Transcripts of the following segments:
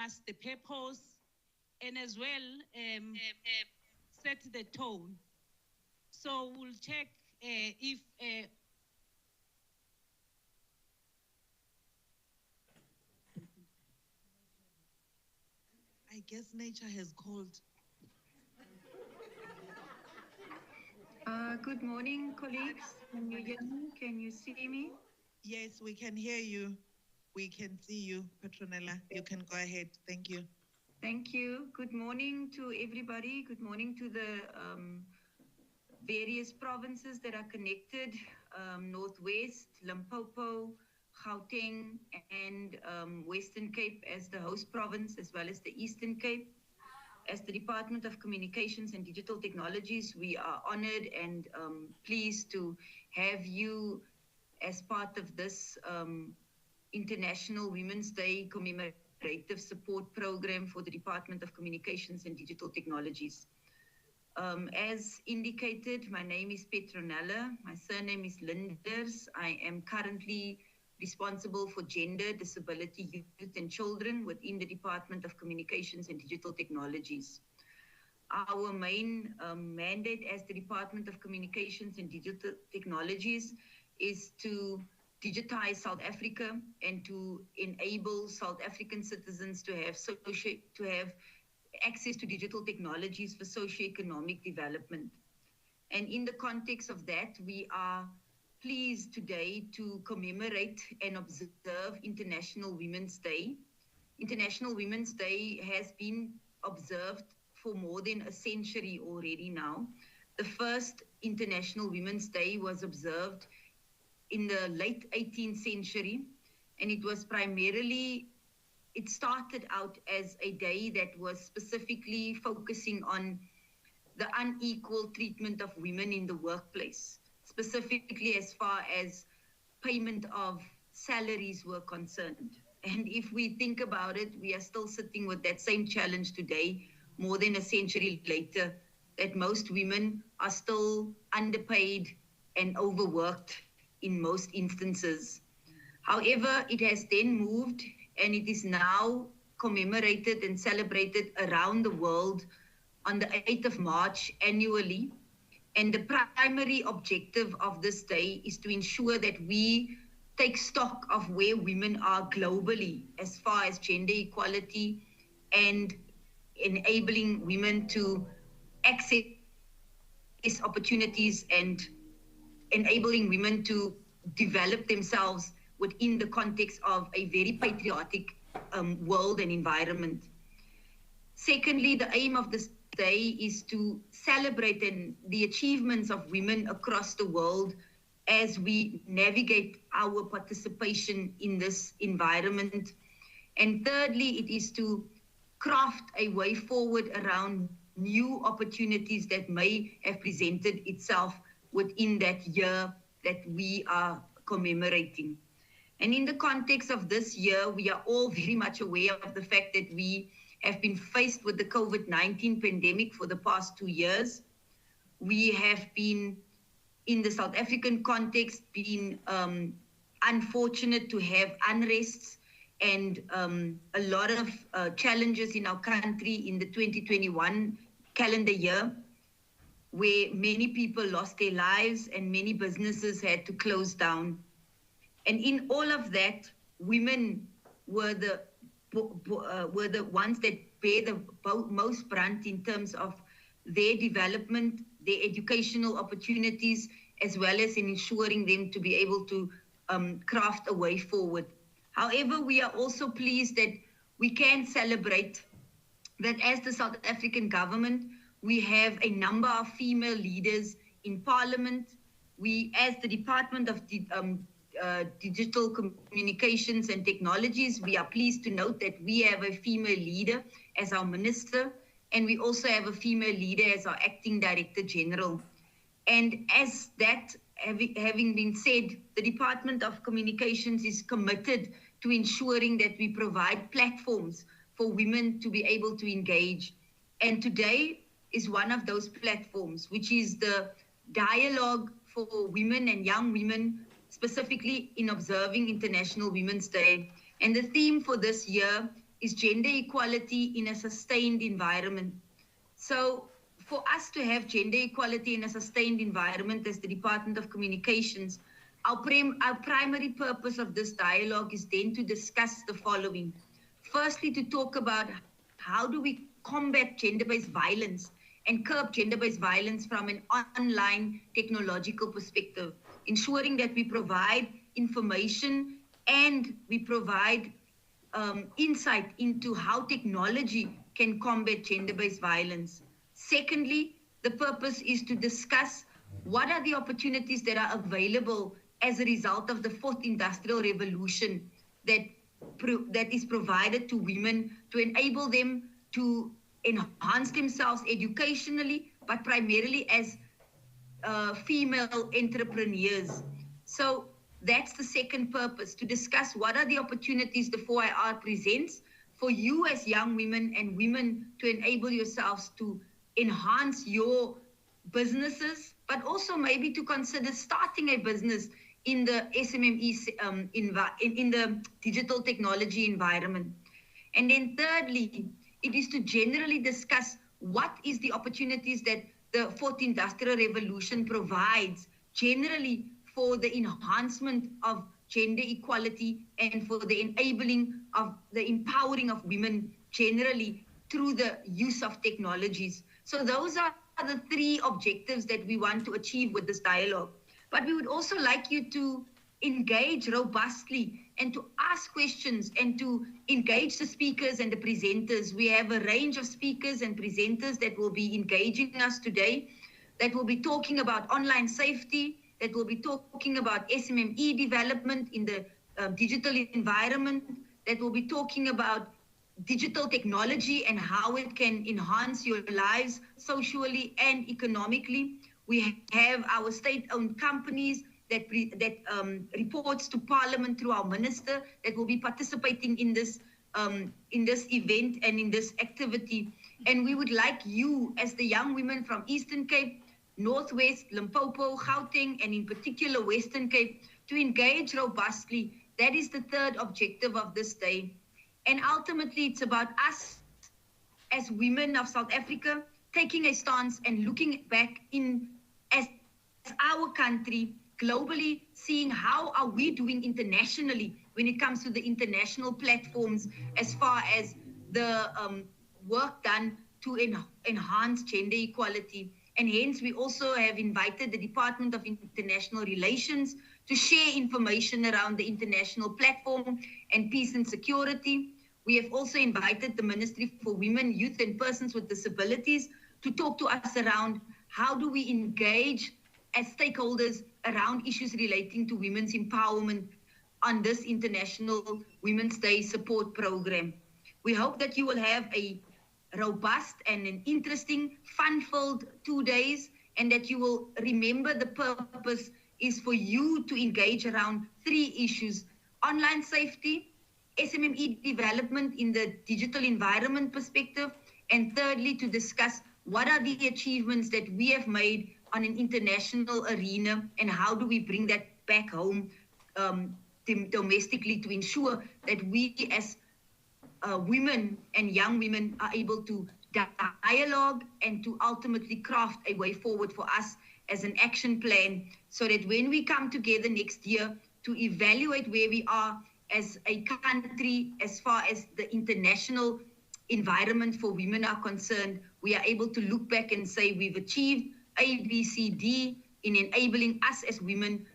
us the purpose and as well set the tone. So we'll check if I guess nature has called. Good morning, colleagues. Can you hear me? Can you see me? Yes, we can hear you. We can see you, Petronella. You can go ahead. Thank you. Thank you. Good morning to everybody. Good morning to the various provinces that are connected, Northwest, Limpopo, Gauteng, and Western Cape as the host province, as well as the Eastern Cape. As the Department of Communications and Digital Technologies, we are honored and pleased to have you as part of this International Women's Day commemorative support program for the Department of Communications and Digital Technologies. As indicated, my name is Petronella. My surname is Linders. I am currently responsible for gender, disability, youth and children within the Department of Communications and Digital Technologies. Our main mandate as the Department of Communications and Digital Technologies is to digitize South Africa and to enable South African citizens to have access to digital technologies for socio-economic development. And in the context of that, we are pleased today to commemorate and observe International Women's Day. International Women's Day has been observed for more than a century already now. The first International Women's Day was observed in the late 18th century, and it started out as a day that was specifically focusing on the unequal treatment of women in the workplace, specifically as far as payment of salaries were concerned. And if we think about it, we are still sitting with that same challenge today, more than a century later, that most women are still underpaid and overworked in most instances. However, it has then moved and it is now commemorated and celebrated around the world on the 8th of March annually. And the primary objective of this day is to ensure that we take stock of where women are globally as far as gender equality and enabling women to access opportunities and enabling women to develop themselves within the context of a very patriotic world and environment. Secondly, the aim of this day is to celebrate the achievements of women across the world as we navigate our participation in this environment. And thirdly, it is to craft a way forward around new opportunities that may have presented itself within that year that we are commemorating. And in the context of this year, we are all very much aware of the fact that we have been faced with the COVID-19 pandemic for the past 2 years. We have been, in the South African context, been unfortunate to have unrests and a lot of challenges in our country in the 2021 calendar year, where many people lost their lives and many businesses had to close down. And in all of that, women were the ones that bear the most brunt in terms of their development, their educational opportunities, as well as in ensuring them to be able to craft a way forward. However, we are also pleased that we can celebrate that as the South African government, we have a number of female leaders in Parliament. We, as the Department of Digital Communications and Technologies, we are pleased to note that we have a female leader as our minister, and we also have a female leader as our acting director general. And as that having been said, the Department of Communications is committed to ensuring that we provide platforms for women to be able to engage. And today is one of those platforms, which is the dialogue for women and young women, specifically in observing International Women's Day. And the theme for this year is gender equality in a sustained environment. So for us to have gender equality in a sustained environment as the Department of Communications, our primary purpose of this dialogue is then to discuss the following. Firstly, to talk about how do we combat gender-based violence and curb gender-based violence from an online technological perspective, ensuring that we provide information and we provide insight into how technology can combat gender-based violence. Secondly, the purpose is to discuss what are the opportunities that are available as a result of the fourth industrial revolution that is provided to women to enable them to enhance themselves educationally, but primarily as female entrepreneurs. So that's the second purpose, to discuss what are the opportunities the 4IR presents for you as young women and women to enable yourselves to enhance your businesses, but also maybe to consider starting a business in the SMME, in the digital technology environment. And then thirdly, it is to generally discuss what is the opportunities that the fourth industrial revolution provides generally for the enhancement of gender equality and for the enabling of the empowering of women generally through the use of technologies. So those are the three objectives that we want to achieve with this dialogue. But we would also like you to engage robustly and to ask questions and to engage the speakers and the presenters. We have a range of speakers and presenters that will be engaging us today, that will be talking about online safety, that will be talking about SMME development in the digital environment, that will be talking about digital technology and how it can enhance your lives socially and economically. We have our state-owned companies that reports to Parliament through our minister that will be participating in this event and in this activity. And we would like you, as the young women from Eastern Cape, Northwest, Limpopo, Gauteng, and in particular Western Cape, to engage robustly. That is the third objective of this day. And ultimately, it's about us as women of South Africa taking a stance and looking back as our country globally, seeing how are we doing internationally when it comes to the international platforms as far as the work done to enhance gender equality. And hence, we also have invited the Department of International Relations to share information around the international platform and peace and security. We have also invited the Ministry for Women, Youth and Persons with Disabilities to talk to us around how do we engage as stakeholders around issues relating to women's empowerment on this International Women's Day support program. We hope that you will have a robust and an interesting, fun-filled 2 days, and that you will remember the purpose is for you to engage around three issues: online safety, SMME development in the digital environment perspective, and thirdly, to discuss what are the achievements that we have made on an international arena and how do we bring that back home domestically to ensure that we as women and young women are able to dialogue and to ultimately craft a way forward for us as an action plan, so that when we come together next year to evaluate where we are as a country as far as the international environment for women are concerned, we are able to look back and say we've achieved A, B, C, D in enabling us as women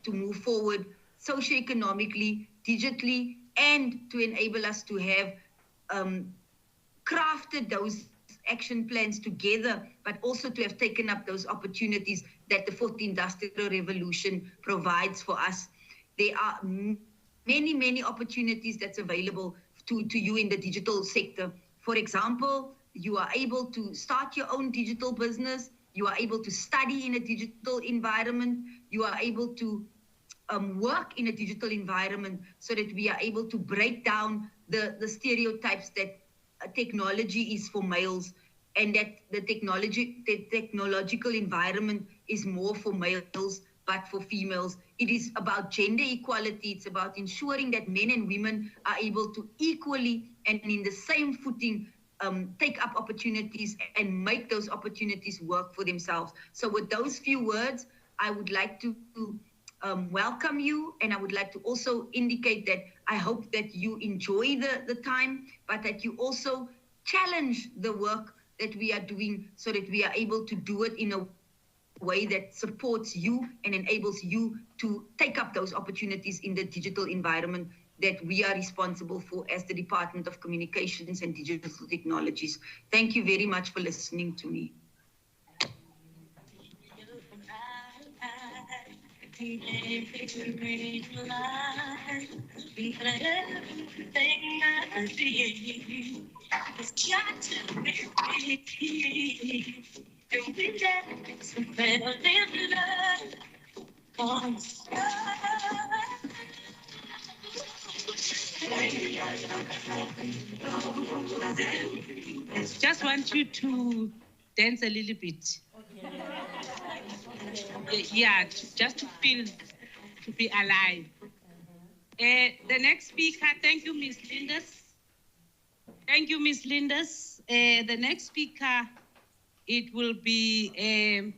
to move forward socioeconomically, digitally, and to enable us to have crafted those action plans together, but also to have taken up those opportunities that the fourth industrial revolution provides for us. There are many, many opportunities that's available to you in the digital sector. For example, you are able to start your own digital business. You are able to study in a digital environment. You are able to work in a digital environment, so that we are able to break down the stereotypes that technology is for males, and that the technological environment is more for males, but for females It is about gender equality. It's about ensuring that men and women are able to equally and in the same footing take up opportunities and make those opportunities work for themselves. So with those few words, I would like to welcome you, and I would like to also indicate that I hope that you enjoy the time, but that you also challenge the work that we are doing so that we are able to do it in a way that supports you and enables you to take up those opportunities in the digital environment that we are responsible for as the Department of Communications and Digital Technologies. Thank you very much for listening to me. Just want you to dance a little bit. Yeah, just to feel, to be alive. The next speaker, thank you, Ms. Linders. Thank you, Ms. Linders. The next speaker, it will be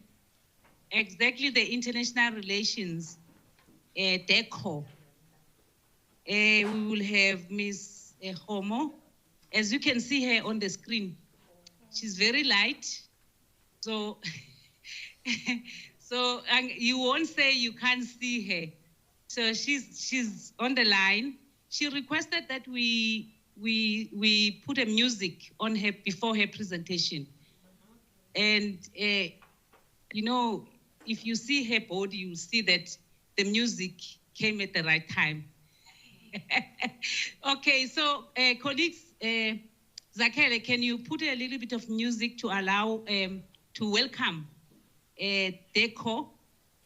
exactly the international relations, DECO. We will have Ms. Homo. As you can see her on the screen, she's very light. So, you won't say you can't see her. So she's on the line. She requested that we put a music on her before her presentation. And, you know, if you see her body, you'll see that the music came at the right time. Okay, so colleagues, Zakele, can you put a little bit of music to allow, to welcome DECO,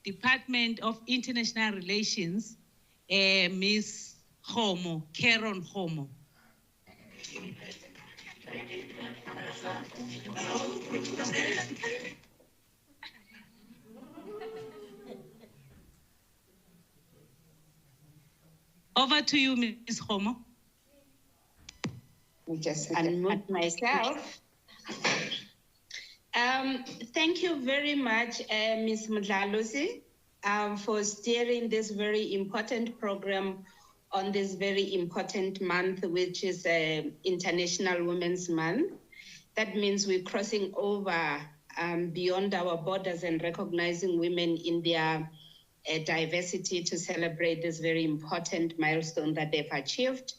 Department of International Relations, Ms. Homo, Karen Homo. Over to you, Ms. Homo. Just unmute myself. Thank you very much, Ms. Mdlalusi, for steering this very important program on this very important month, which is International Women's Month. That means we're crossing over beyond our borders and recognizing women in their diversity to celebrate this very important milestone that they've achieved.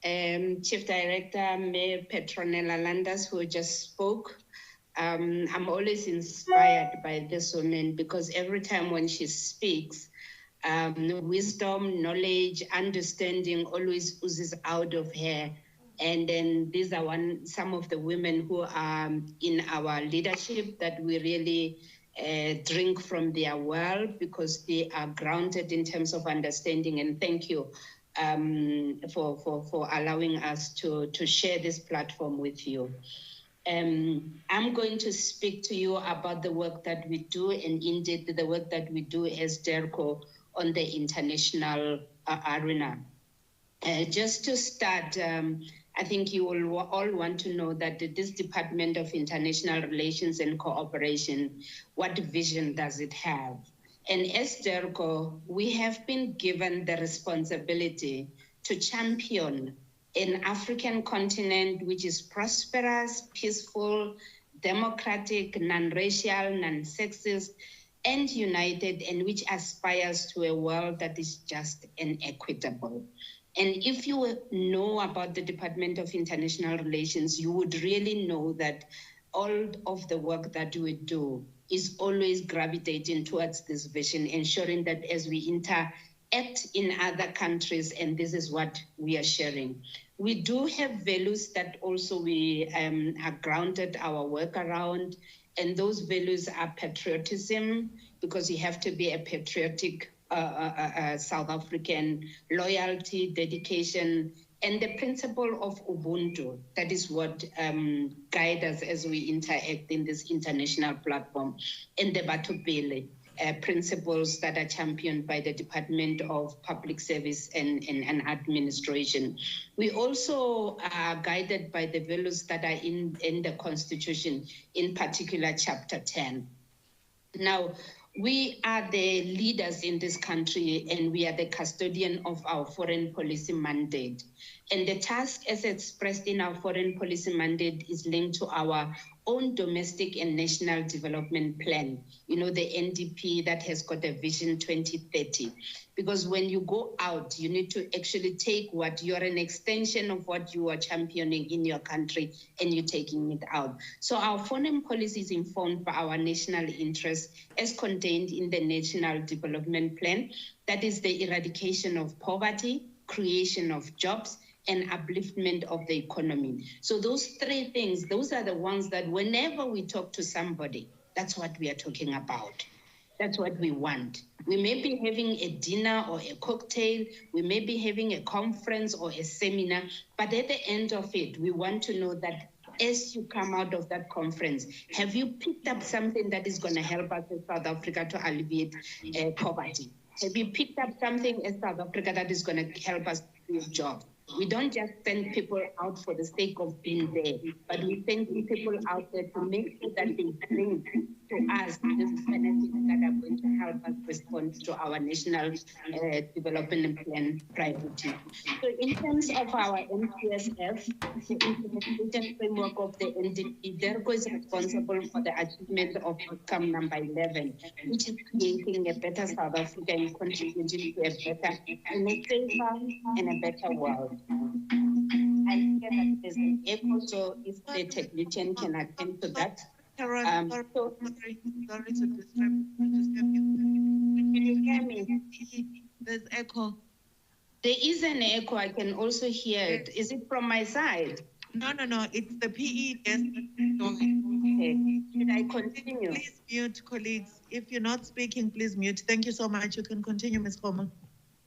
Chief Director Mayor Petronella Landers, who just spoke, I'm always inspired by this woman because every time when she speaks, wisdom, knowledge, understanding always oozes out of her. And then these are some of the women who are in our leadership that we really drink from their well because they are grounded in terms of understanding. And thank you for allowing us to share this platform with you. I'm going to speak to you about the work that we do, and indeed the work that we do as DERCO on the international arena. Just to start, I think you will all want to know that this Department of International Relations and Cooperation, what vision does it have? And as DERCO, we have been given the responsibility to champion an African continent which is prosperous, peaceful, democratic, non-racial, non-sexist, and united, and which aspires to a world that is just and equitable. And if you know about the Department of International Relations, you would really know that all of the work that we do is always gravitating towards this vision, ensuring that as we interact in other countries, and this is what we are sharing. We do have values that also we are grounded our work around, and those values are patriotism, because you have to be a patriotic South African, loyalty, dedication, and the principle of Ubuntu. That is what guides us as we interact in this international platform, and the Batubele. principles that are championed by the Department of Public Service and Administration. We also are guided by the values that are in the Constitution, in particular Chapter 10. Now, we are the leaders in this country, and we are the custodian of our foreign policy mandate. And the task as expressed in our foreign policy mandate is linked to our own domestic and national development plan, you know, the NDP that has got a Vision 2030. Because when you go out, you need to actually take what you're an extension of what you are championing in your country, and you're taking it out. So our foreign policy is informed by our national interests as contained in the National Development Plan. That is the eradication of poverty, creation of jobs, and upliftment of the economy. So those three things, those are the ones that whenever we talk to somebody, that's what we are talking about. That's what we want. We may be having a dinner or a cocktail, we may be having a conference or a seminar, but at the end of it, we want to know that as you come out of that conference, have you picked up something that is going to help us in South Africa to alleviate poverty? Have you picked up something in South Africa that is going to help us create jobs? We don't just send people out for the sake of being there, but we send people out there to make sure that they bring to us the benefits that are going to help us respond to our national development plan priorities. So in terms of our NPSF, the implementation framework of the NDP, DERCO is responsible for the achievement of outcome number 11, which is creating a better South Africa and contributing to a better, and a safer and a better world. I hear that there's an echo, so if the technician can attend to that. Sharon, sorry to disturb you. Can you hear me? There's echo. There is an echo. I can also hear it. Is it from my side? No. It's the PE desk. Okay. Should I continue? Please mute, colleagues. If you're not speaking, please mute. Thank you so much. You can continue, Ms. Coleman.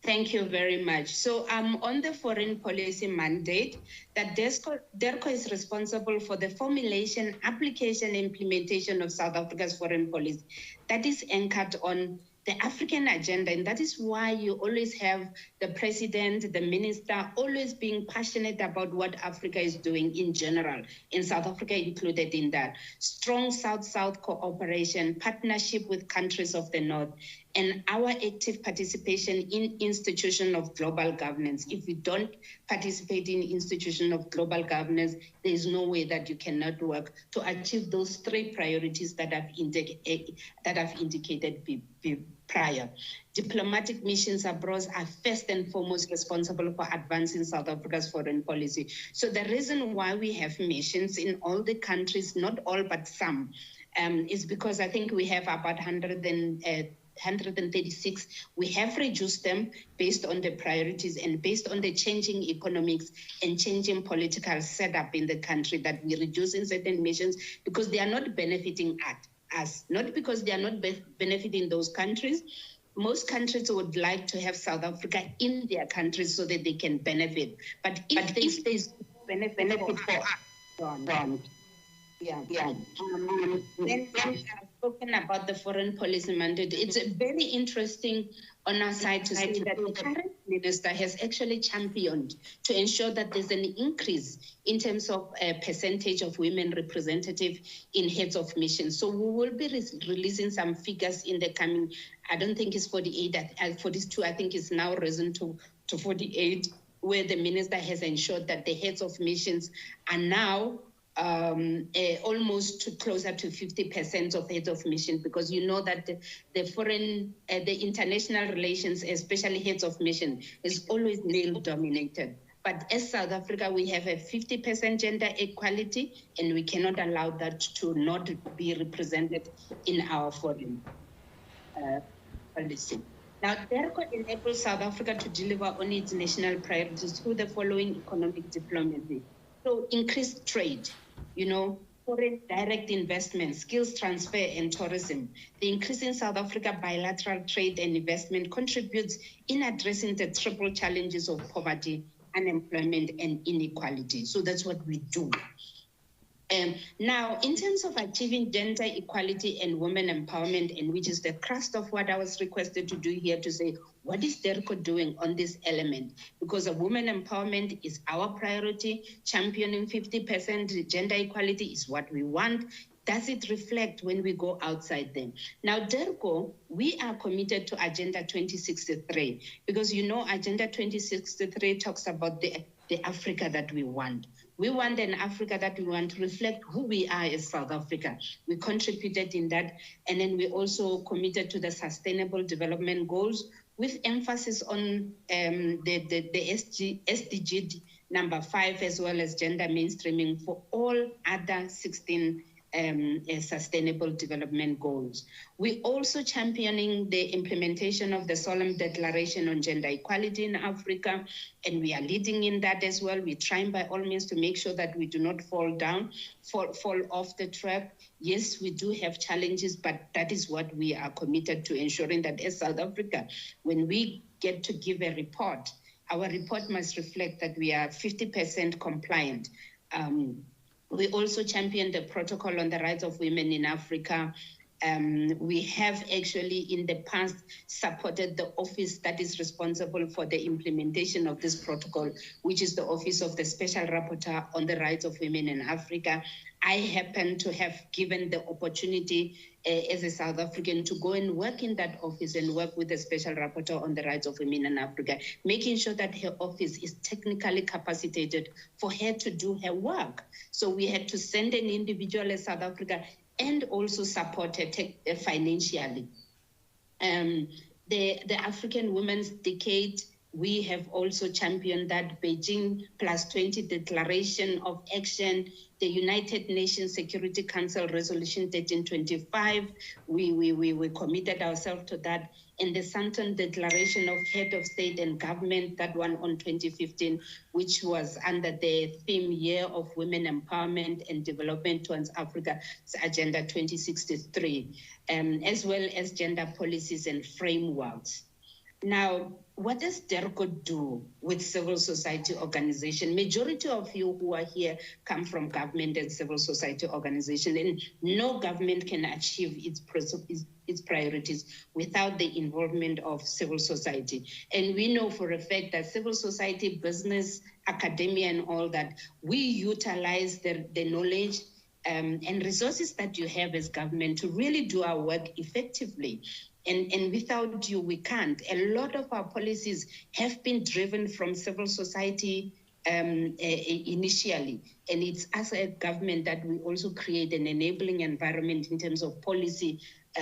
Thank you very much. So on the foreign policy mandate, that DERCO is responsible for the formulation, application, and implementation of South Africa's foreign policy. That is anchored on the African agenda, and that is why you always have the president, the minister, always being passionate about what Africa is doing in general, and South Africa included in that. Strong South-South cooperation, partnership with countries of the North, and our active participation in institution of global governance. If we don't participate in institution of global governance, there is no way that you cannot work to achieve those three priorities that I've indicated prior. Diplomatic missions abroad are first and foremost responsible for advancing South Africa's foreign policy. So the reason why we have missions in all the countries, not all but some, is because I think we have about 136. We have reduced them based on the priorities and based on the changing economics and changing political setup in the country, that we reduce in certain missions because they are not benefiting us, not because they are not benefiting those countries. Most countries would like to have South Africa in their countries so that they can benefit. But if there's benefit for us, Then I've spoken about the foreign policy mandate. It's very interesting on our side to see that the current minister has actually championed to ensure that there's an increase in terms of a percentage of women representative in heads of missions. So we will be releasing some figures in the coming, I don't think it's 48, 42, I think it's now risen to 48, where the minister has ensured that the heads of missions are now almost closer to 50% of heads of mission, because you know that the international relations, especially heads of mission, is always male dominated. But as South Africa, we have a 50% gender equality, and we cannot allow that to not be represented in our foreign policy. Now, DERCO enables South Africa to deliver on its national priorities through the following economic diplomacy. So increased trade, foreign direct investment, skills transfer, and tourism. The increase in South Africa bilateral trade and investment contributes in addressing the triple challenges of poverty, unemployment, and inequality. So that's what we do. Now, in terms of achieving gender equality and women empowerment, and which is the crust of what I was requested to do here, to say, what is DERCO doing on this element? Because a women empowerment is our priority. Championing 50% gender equality is what we want. Does it reflect when we go outside them? Now, DERCO, we are committed to Agenda 2063, because Agenda 2063 talks about the Africa that we want. We want an Africa that we want to reflect who we are as South Africa. We contributed in that, and then we also committed to the Sustainable Development Goals, with emphasis on the SDG number 5, as well as gender mainstreaming for all other 16 Sustainable Development Goals. We also championing the implementation of the Solemn Declaration on Gender Equality in Africa, and we are leading in that as well. We're trying by all means to make sure that we do not fall off the track. Yes, we do have challenges, but that is what we are committed to, ensuring that as South Africa, when we get to give a report, our report must reflect that we are 50% compliant. We also championed the protocol on the rights of women in Africa. We have actually in the past supported the office that is responsible for the implementation of this protocol, which is the Office of the Special Rapporteur on the Rights of Women in Africa. I happen to have given the opportunity as a South African to go and work in that office and work with the Special Rapporteur on the Rights of Women in Africa, making sure that her office is technically capacitated for her to do her work. So we had to send an individual as South Africa and also support her financially. The African Women's Decade, we have also championed that Beijing +20 Declaration of Action, the United Nations Security Council Resolution 1325. We committed ourselves to that. And the Sandton Declaration of Head of State and Government, that one on 2015, which was under the theme Year of Women Empowerment and Development towards Africa, Agenda 2063, as well as gender policies and frameworks. Now, what does DERCO do with civil society organization? Majority of you who are here come from government and civil society organization, and no government can achieve its priorities without the involvement of civil society. And we know for a fact that civil society, business, academia, and all that, we utilize the knowledge and resources that you have as government to really do our work effectively. And without you, we can't. A lot of our policies have been driven from civil society initially. And it's as a government that we also create an enabling environment in terms of policy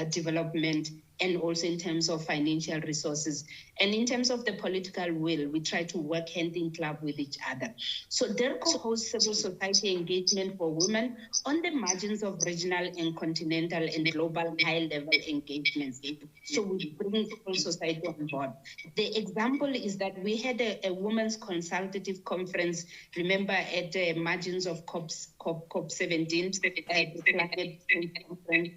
development, and also in terms of financial resources. And in terms of the political will, we try to work hand in glove with each other. So DERCO hosts civil society engagement for women on the margins of regional and continental and global high-level engagements. So we bring civil society on board. The example is that we had a women's consultative conference, remember, at the margins of COP17, the Climate Change Conference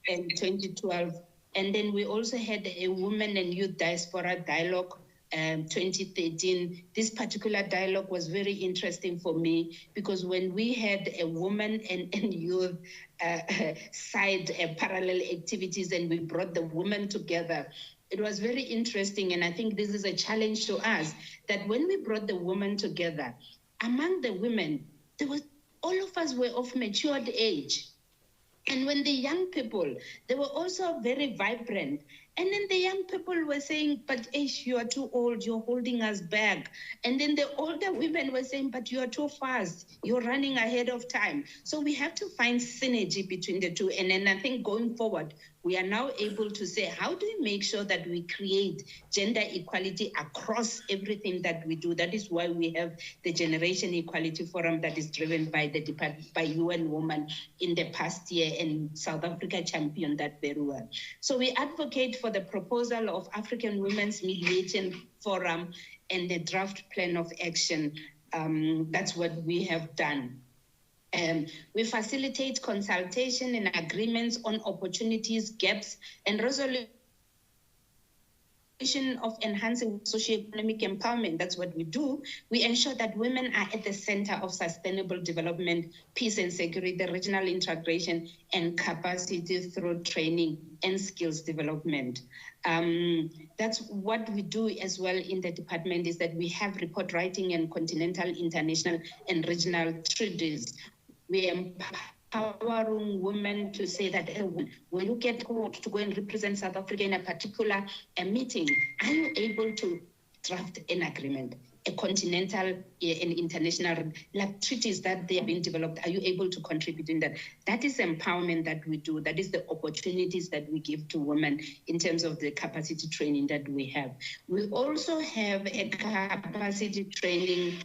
in 2012. And then we also had a Women and Youth Diaspora Dialogue 2013. This particular dialogue was very interesting for me, because when we had a woman and youth side parallel activities and we brought the women together, it was very interesting. And I think this is a challenge to us, that when we brought the women together, among the women, all of us were of matured age. And when the young people, they were also very vibrant. And then the young people were saying, but Ish, you are too old, you're holding us back. And then the older women were saying, but you are too fast, you're running ahead of time. So we have to find synergy between the two. And then I think going forward, we are now able to say, how do we make sure that we create gender equality across everything that we do? That is why we have the Generation Equality Forum that is driven by UN Women in the past year, and South Africa championed that very well. So we advocate for the proposal of African Women's Mediation Forum and the draft plan of action. That's what we have done. We facilitate consultation and agreements on opportunities, gaps, and resolution of enhancing socioeconomic empowerment, that's what we do. We ensure that women are at the center of sustainable development, peace and security, regional integration, and capacity through training and skills development. That's what we do as well in the department, is that we have report writing and continental, international, and regional treaties. We empowering women to say that when you get called to go and represent South Africa in a particular meeting, are you able to draft an agreement, a continental and international, like treaties that they have been developed? Are you able to contribute in that? That is empowerment that we do. That is the opportunities that we give to women in terms of the capacity training that we have. We also have a capacity training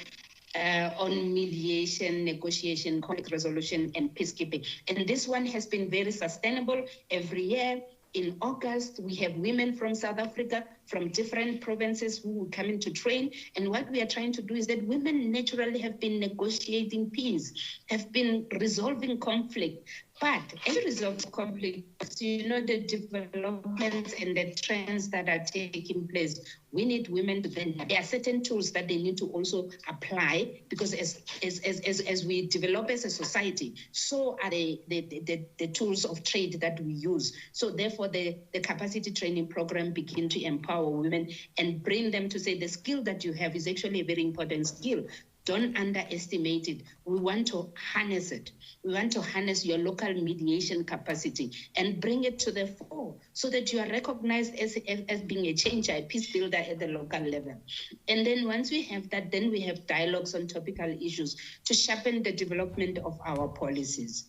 on mediation, negotiation, conflict resolution, and peacekeeping. And this one has been very sustainable. Every year in August, we have women from South Africa, from different provinces who will come in to train. And what we are trying to do is that women naturally have been negotiating peace, have been resolving conflict. But as a result of conflict, you know, the developments and the trends that are taking place, we need women to then, there are certain tools that they need to also apply, because as we develop as a society, so are the tools of trade that we use. So therefore, the capacity training program begin to empower women and bring them to say the skill that you have is actually a very important skill. Don't underestimate it. We want to harness it. We want to harness your local mediation capacity and bring it to the fore so that you are recognized as being a changer, a peace builder at the local level. And then once we have that, then we have dialogues on topical issues to sharpen the development of our policies.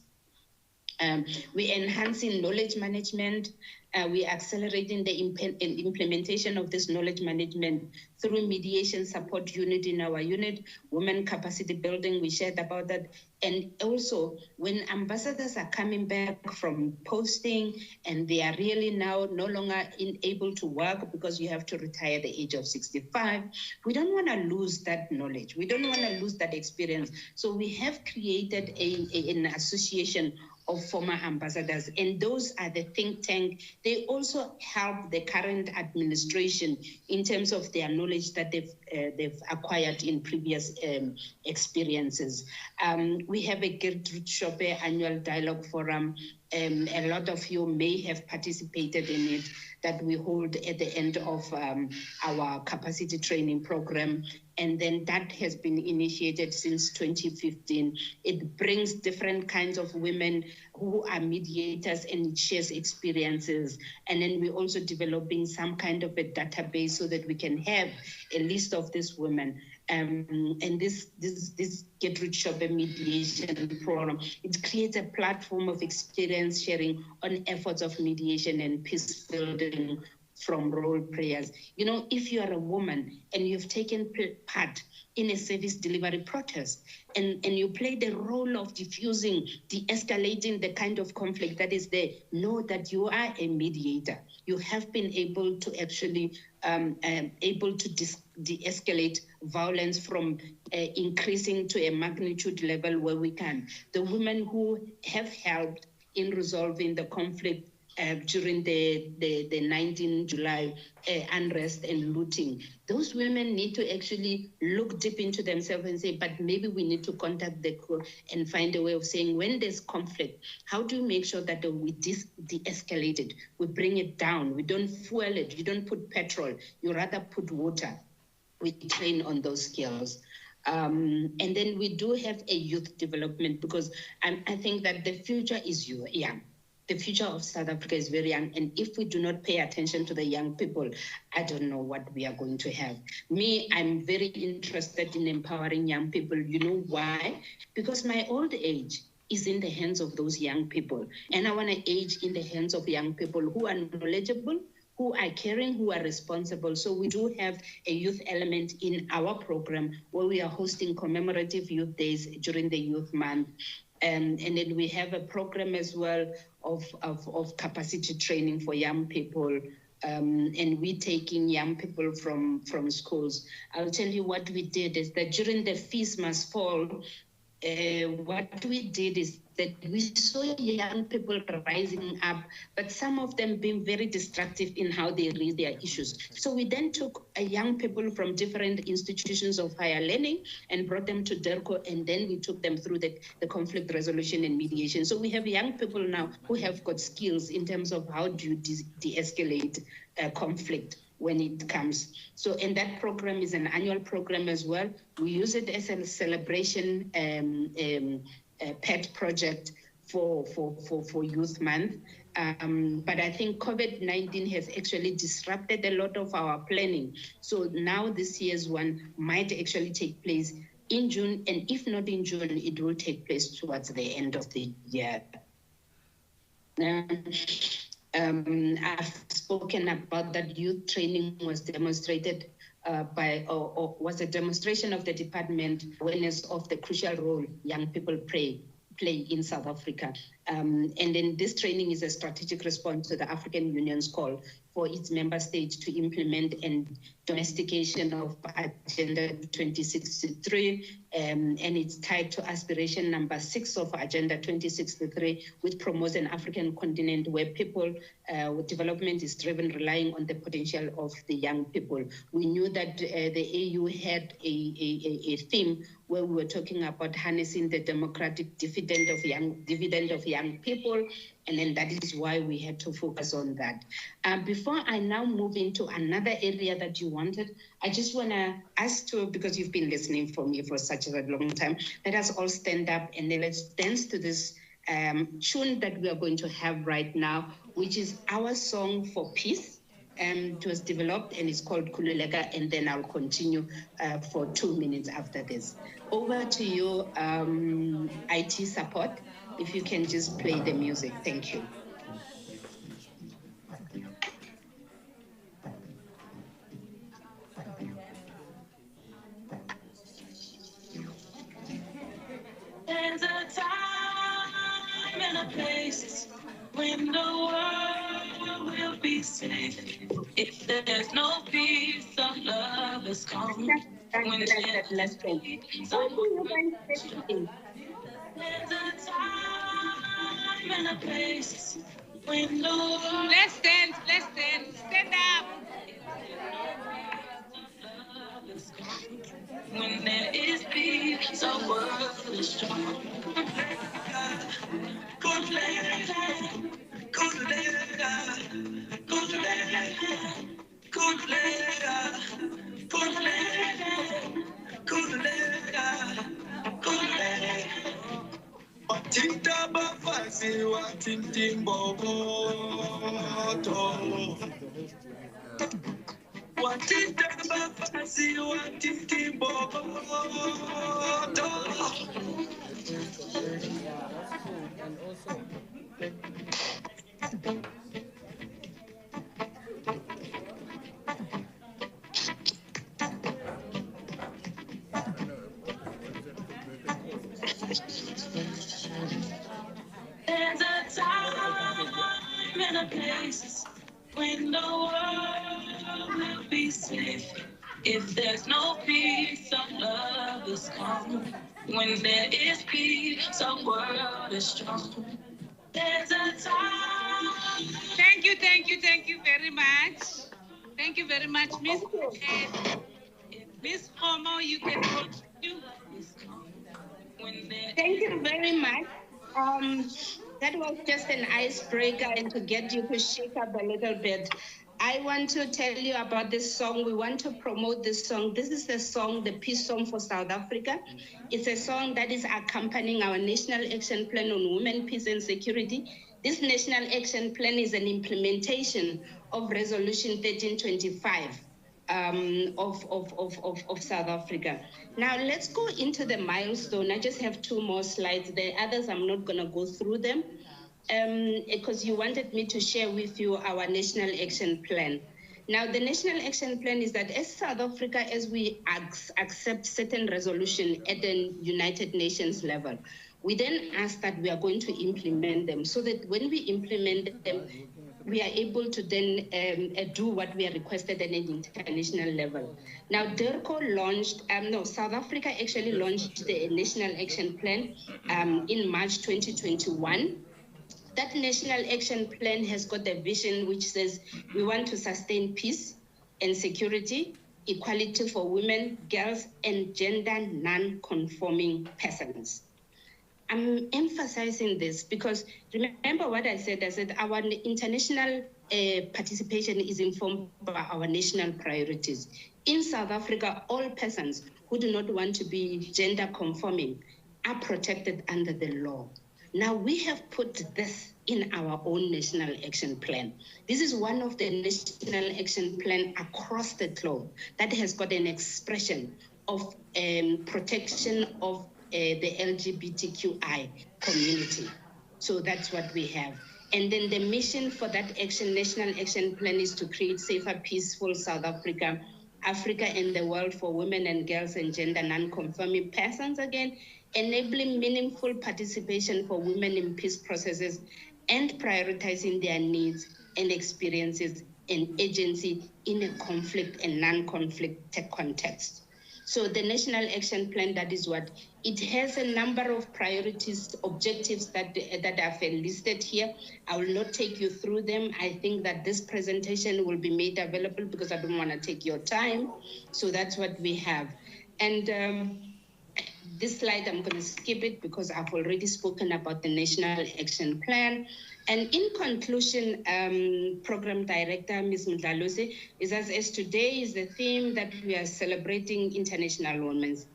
We're enhancing knowledge management. We're accelerating the implementation of this knowledge management through mediation support unit in our unit, women capacity building, we shared about that. And also when ambassadors are coming back from posting and they are really now no longer able to work because you have to retire at the age of 65, we don't want to lose that knowledge. We don't want to lose that experience. So we have created an association of former ambassadors, and those are the think tank. They also help the current administration in terms of their knowledge that they've acquired in previous experiences. We have a Gertrude Shope annual dialogue forum. A lot of you may have participated in it, that we hold at the end of our capacity training program. And then that has been initiated since 2015. It brings different kinds of women who are mediators and shares experiences. And then we're also developing some kind of a database so that we can have a list of these women. And this Gertrude Shope mediation program, it creates a platform of experience sharing on efforts of mediation and peace building from role players. You know, if you are a woman and you've taken part in a service delivery protest and you play the role of diffusing, de-escalating the kind of conflict that is there, know that you are a mediator. You have been able to actually able to de-escalate violence from increasing to a magnitude level where we can. The women who have helped in resolving the conflict during the 19 July unrest and looting, those women need to actually look deep into themselves and say, but maybe we need to contact the court and find a way of saying, when there's conflict, how do you make sure that we de-escalate it? We bring it down. We don't fuel it. You don't put petrol. You rather put water. We train on those skills. And then we do have a youth development, because I think that the future is young. The future of South Africa is very young. And if we do not pay attention to the young people, I don't know what we are going to have. Me, I'm very interested in empowering young people. You know why? Because my old age is in the hands of those young people. And I want to age in the hands of young people who are knowledgeable, who are caring, who are responsible. So we do have a youth element in our program where we are hosting commemorative youth days during the youth month. And then we have a program as well of capacity training for young people. And we're taking young people from schools. I'll tell you what we did is that during the Fees Must Fall what we did is that we saw young people rising up, but some of them being very destructive in how they read their issues. So we then took young people from different institutions of higher learning and brought them to DERCO, and then we took them through the conflict resolution and mediation. So we have young people now who have got skills in terms of how do you de-escalate conflict when it comes. So, and that program is an annual program as well. We use it as a celebration pet project for Youth Month. But I think COVID-19 has actually disrupted a lot of our planning. So now this year's one might actually take place in June, and if not in June, it will take place towards the end of the year. I've spoken about that youth training was demonstrated or was a demonstration of the department awareness of the crucial role young people play in South Africa. And then this training is a strategic response to the African Union's call for its member states to implement and domestication of Agenda 2063, and it's tied to aspiration number 6 of Agenda 2063, which promotes an African continent where people development is driven, relying on the potential of the young people. We knew that the AU had a theme where we were talking about harnessing the democratic dividend of young people, and then that is why we had to focus on that. Before I now move into another area that you wanted, I just want to ask you, because you've been listening for me for such a long time, let us all stand up and then let's dance to this tune that we are going to have right now, which is our song for peace. It was developed and it's called Khululeka, and then I'll continue for 2 minutes after this. Over to you, IT support, if you can just play the music. Thank you. There's a time and a place when the world will be safe. If there's no peace, of love is gone. When there's a time and a place when the world. Let's dance, stand up. When there is peace, the world is strong. Watinta bafazi watintimboboto. Watinta bafazi watintimboboto. There's a time and a place when the world will be safe. If there's no peace, our love is gone. When there is peace, our world is strong. There's a time. Thank you very much. Thank you very much, Miss. Miss Homo, you can continue. Thank you very much. That was just an icebreaker and to get you to shake up a little bit. I want to tell you about this song. We want to promote this song. This is the song, the Peace Song for South Africa. It's a song that is accompanying our National Action Plan on Women, Peace and Security. This National Action Plan is an implementation of Resolution 1325 of South Africa. Now let's go into the milestone. I just have 2 more slides. The others, I'm not gonna go through them because you wanted me to share with you our National Action Plan. Now the National Action Plan is that as South Africa, as we accept certain resolution at the United Nations level, we then ask that we are going to implement them so that when we implement them, we are able to then do what we are requested at an international level. Now, DIRCO launched, South Africa actually launched the National Action Plan in March 2021. That National Action Plan has got a vision which says we want to sustain peace and security, equality for women, girls, and gender non-conforming persons. I'm emphasizing this because remember what I said our international participation is informed by our national priorities. In South Africa, all persons who do not want to be gender conforming are protected under the law. Now we have put this in our own National Action Plan. This is one of the National Action Plan across the globe that has got an expression of protection of the LGBTQI community. So that's what we have. And then the mission for that National Action Plan is to create safer, peaceful South Africa, Africa and the world for women and girls and gender non-conforming persons again, enabling meaningful participation for women in peace processes and prioritizing their needs and experiences and agency in a conflict and non-conflict context. So the National Action Plan, that is what, it has a number of priorities, objectives that are listed here. I will not take you through them. I think that this presentation will be made available because I don't want to take your time. So that's what we have. And this slide, I'm going to skip it because I've already spoken about the National Action Plan. And in conclusion, Program Director, Ms. Mdlalose, is as today is the theme that we are celebrating International Women's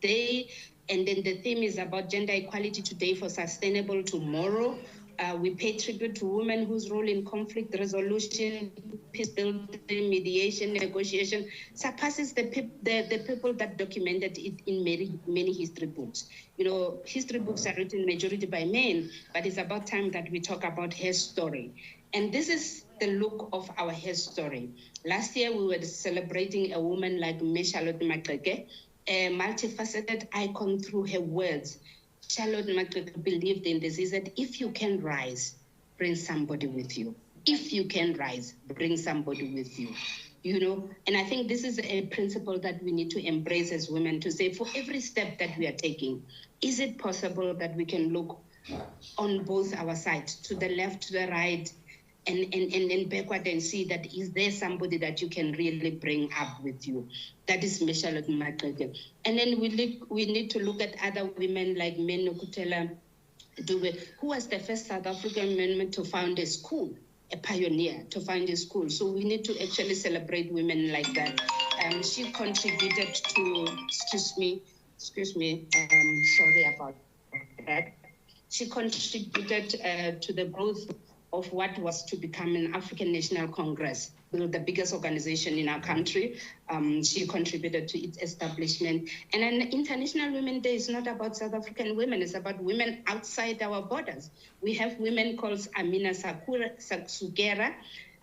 Day. And then the theme is about gender equality today for sustainable tomorrow. We pay tribute to women whose role in conflict resolution, peace building, mediation, negotiation surpasses the people that documented it in many history books. You know, history books are written majority by men, but it's about time that we talk about her story. And this is the look of our her story. Last year, we were celebrating a woman like Charlotte Maxeke, a multifaceted icon through her words. Charlotte Maxeke believed in this. He said, if you can rise, bring somebody with you. If you can rise, bring somebody with you. You know, and I think this is a principle that we need to embrace as women, to say for every step that we are taking, is it possible that we can look on both our sides, to the left, to the right, and backward and see that is there somebody that you can really bring up with you. That is Charlotte Maxeke. And then we need to look at other women like Menokutela Dube, who was the first South African woman to found a school, a pioneer to found a school. So we need to actually celebrate women like that. She contributed to, excuse me, sorry about that. She contributed to the growth of what was to become an African National Congress, the biggest organization in our country. She contributed to its establishment. And an International Women's Day is not about South African women, it's about women outside our borders. We have women called Amina Sugera.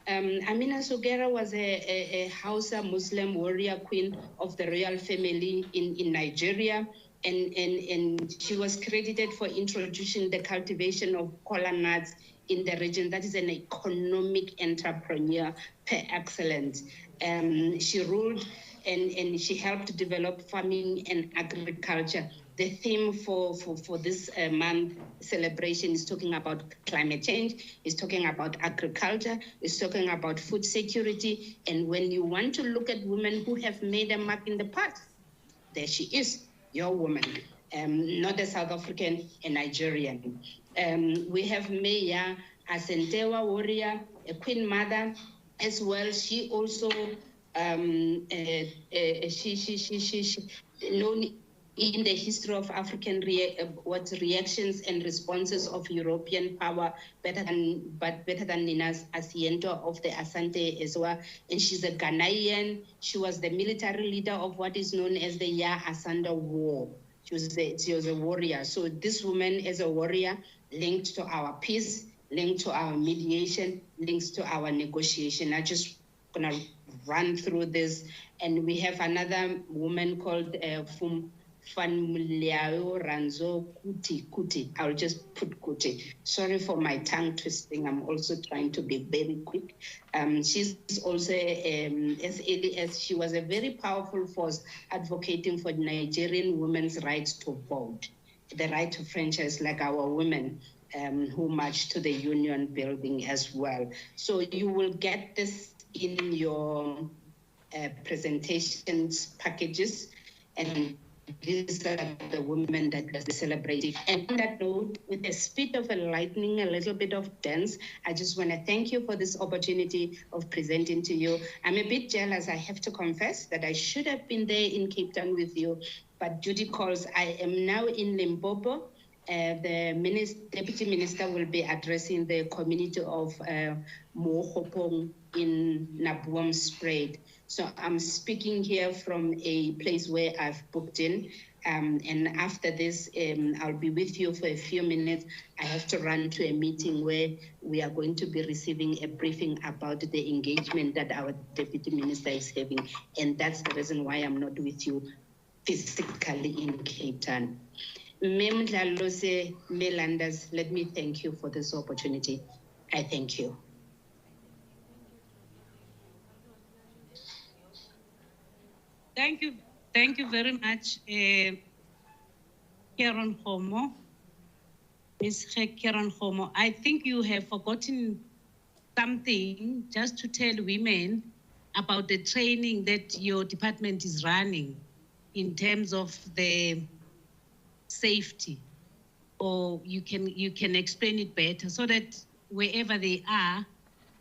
Amina Sugera was a Hausa Muslim warrior queen of the royal family in Nigeria. And she was credited for introducing the cultivation of kola nuts in the region. That is an economic entrepreneur per excellence. She ruled and she helped develop farming and agriculture. The theme for this month celebration is talking about climate change, is talking about agriculture, is talking about food security. And when you want to look at women who have made a mark in the past, there she is, your woman, not a South African, a Nigerian. We have Maya Asentewa warrior, a queen mother as well. She also she known in the history of African reactions and responses of European power better than Nina Asiento of the Asante as well. And she's a Ghanaian. She was the military leader of what is known as the Ya Asanda War. She was a warrior. So this woman is a warrior linked to our peace, linked to our mediation, linked to our negotiation. I just gonna run through this. And we have another woman called Fanmuliao Ranzo Kuti. I'll just put Kuti. Sorry for my tongue twisting. I'm also trying to be very quick. She's also, as she was a very powerful force advocating for Nigerian women's rights to vote, the right to franchise, like our women who marched to the union building as well. So you will get this in your presentations packages, and these are the women that are celebrating. And on that note, with a speed of a lightning, a little bit of dance, I just want to thank you for this opportunity of presenting to you. I'm a bit jealous, I have to confess, that I should have been there in Cape Town with you, but duty calls. I am now in Limpopo. The Deputy Minister will be addressing the community of Mohopong in Nabuam Strait. So I'm speaking here from a place where I've booked in. And after this, I'll be with you for a few minutes. I have to run to a meeting where we are going to be receiving a briefing about the engagement that our Deputy Minister is having. And that's the reason why I'm not with you physically in Cape Town. Mem Dlalose Melanders, let me thank you for this opportunity. I thank you. Thank you very much, Karen Homo. Ms. Karen Homo, I think you have forgotten something just to tell women about the training that your department is running in terms of the safety, or you can explain it better so that wherever they are,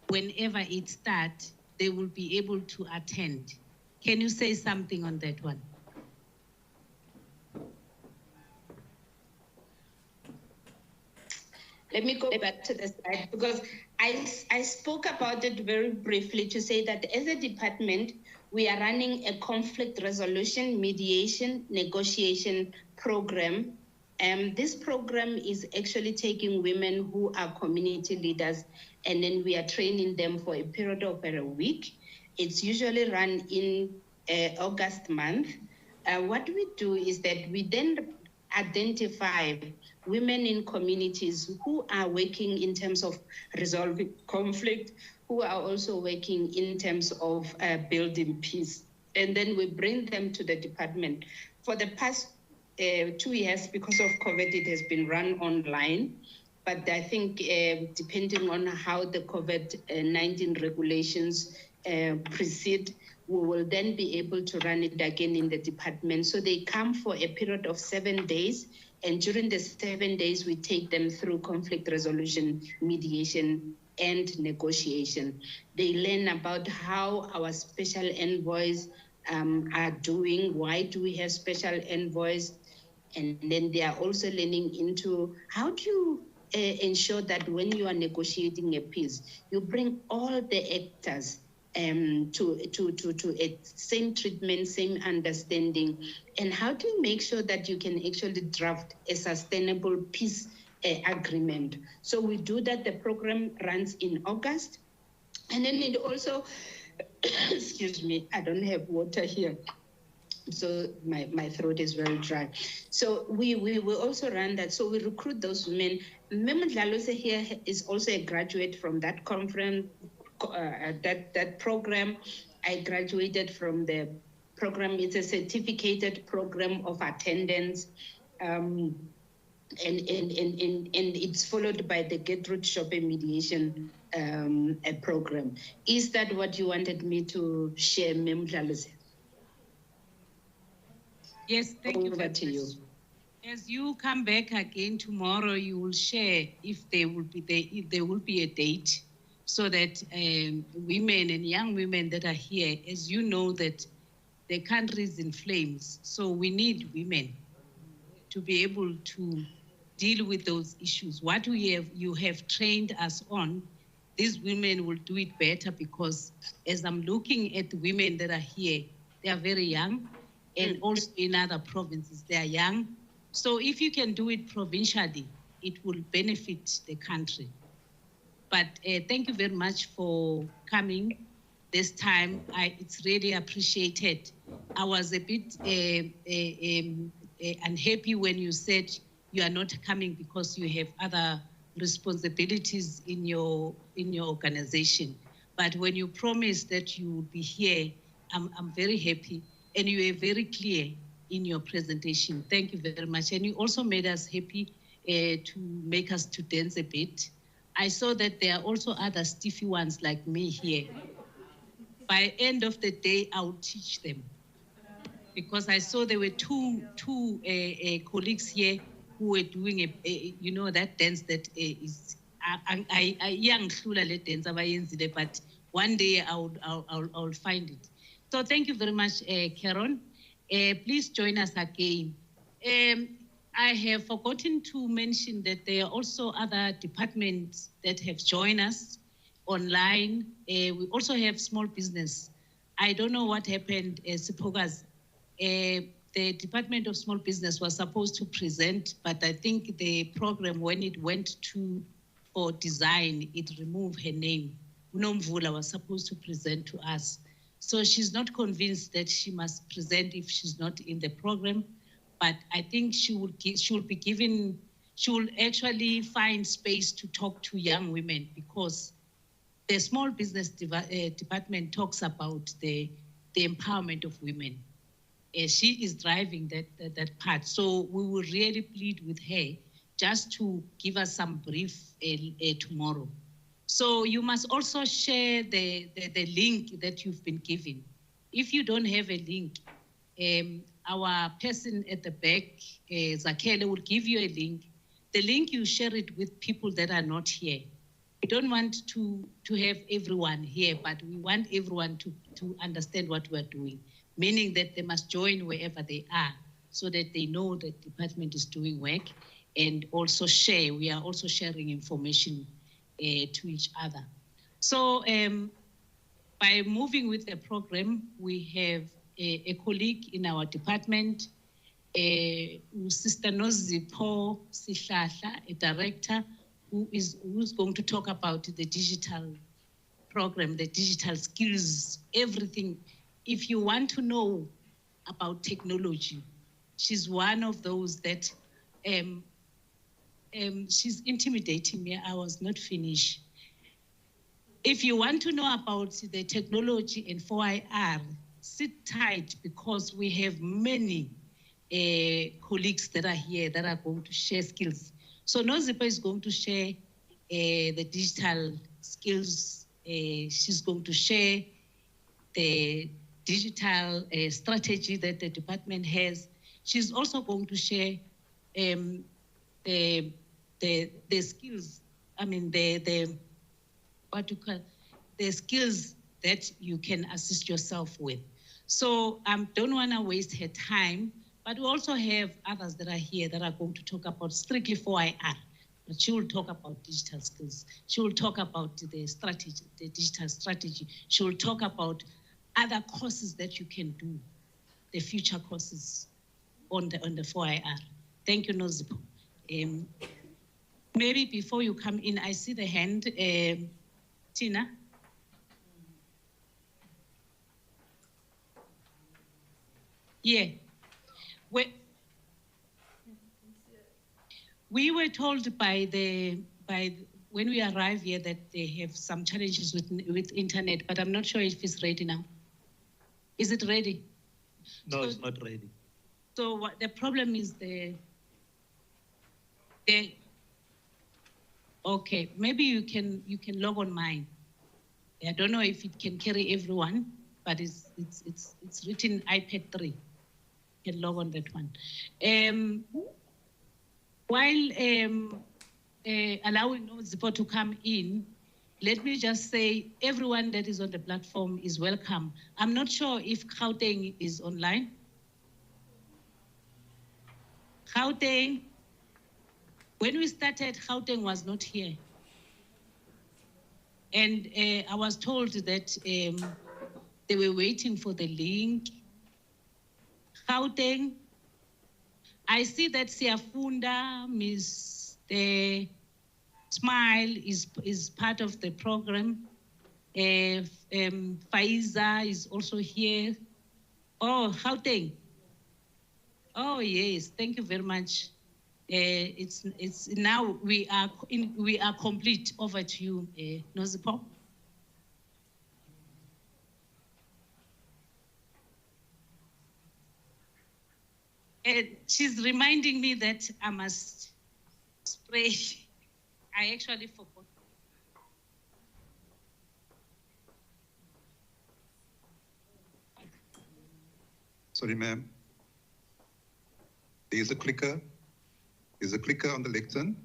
whenever it starts, they will be able to attend. Can you say something on that one? Let me go back to the slide, because I spoke about it very briefly to say that as a department, we are running a conflict resolution, mediation, negotiation program. This program is actually taking women who are community leaders, and then we are training them for a period of a week. It's usually run in August month. What we do is that we then identify women in communities who are working in terms of resolving conflict, who are also working in terms of building peace. And then we bring them to the department. For the past 2 years, because of COVID, it has been run online. But I think depending on how the COVID-19 regulations proceed, we will then be able to run it again in the department. So they come for a period of 7 days. And during the 7 days, we take them through conflict resolution, mediation, and negotiation. They learn about how our special envoys are doing, why do we have special envoys, and then they are also learning into how do you ensure that when you are negotiating a peace, you bring all the actors to a same treatment, same understanding, and how do you make sure that you can actually draft a sustainable peace agreement. So we do that. The program runs in August, and then it also, excuse me, I don't have water here, so my throat is very dry. So we will also run that. So we recruit those women. Mema Dlalose here is also a graduate from that conference, that program. I graduated from the program. It's a certificated program of attendance. And it's followed by the Gertrude Shope mediation program. Is that what you wanted me to share, Mem Dlalose? Yes, thank you. Over to you. As you come back again tomorrow, you will share if there will be a date, so that women and young women that are here, as you know, that the country is in flames. So we need women to be able to deal with those issues. What you have trained us on, these women will do it better, because as I'm looking at the women that are here, they are very young, and also in other provinces, they are young. So if you can do it provincially, it will benefit the country. But thank you very much for coming this time. It's really appreciated. I was a bit unhappy when you said you are not coming because you have other responsibilities in your organization. But when you promised that you would be here, I'm very happy, and you were very clear in your presentation. Thank you very much. And you also made us happy to make us to dance a bit. I saw that there are also other stiffy ones like me here. By end of the day, I'll teach them. Because I saw there were two colleagues here who were doing that dance that is young dance, but one day I'll find it. So thank you very much, Karen. Please join us again. I have forgotten to mention that there are also other departments that have joined us online. We also have small business. I don't know what happened, Sipogas. The Department of Small Business was supposed to present, but I think the program, when it went for design, it removed her name. Unomvula was supposed to present to us. So she's not convinced that she must present if she's not in the program, but I think she will actually find space to talk to young women, because the small business department talks about the empowerment of women. She is driving that part. So we will really plead with her just to give us some brief tomorrow. So you must also share the link that you've been given. If you don't have a link, our person at the back, Zakele, will give you a link. The link, you share it with people that are not here. We don't want to have everyone here, but we want everyone to understand what we're doing, meaning that they must join wherever they are so that they know the department is doing work, and also share. We are also sharing information to each other. So by moving with the program, we have a colleague in our department, Sister Nozipho Sihlahla, a director, who's going to talk about the digital program, the digital skills, everything. If you want to know about technology, she's one of those that, she's intimidating me. I was not finished. If you want to know about the technology in 4IR, sit tight, because we have many colleagues that are here that are going to share skills. So Nozipho is going to share the digital skills. She's going to share the digital strategy that the department has. She's also going to share the skills. I mean the skills that you can assist yourself with. So don't want to waste her time, but we also have others that are here that are going to talk about strictly 4IR. But she will talk about digital skills. She will talk about the strategy, the digital strategy. She will talk about other courses that you can do, the future courses on the 4IR. Thank you, Nozipho. Maybe before you come in, I see the hand, Tina. Yeah. We were told when we arrived here that they have some challenges with internet, but I'm not sure if it's ready now. Is it ready? No, it's not ready. So what the problem is okay, maybe you can log on mine. I don't know if it can carry everyone, but it's written iPad 3. You can log on that one. While allowing Nozipho to come in, let me just say everyone that is on the platform is welcome. I'm not sure if Gauteng is online. Gauteng, when we started, Gauteng was not here. And I was told that they were waiting for the link. Gauteng, I see that Siafunda, Mr. Smile is part of the program. Faiza is also here. Oh, Gauteng. Oh yes, thank you very much. It's now we are complete. Over to you, Nozipho. She's reminding me that I must spray. I actually forgot. Sorry, ma'am. There's a clicker. There's a clicker on the lectern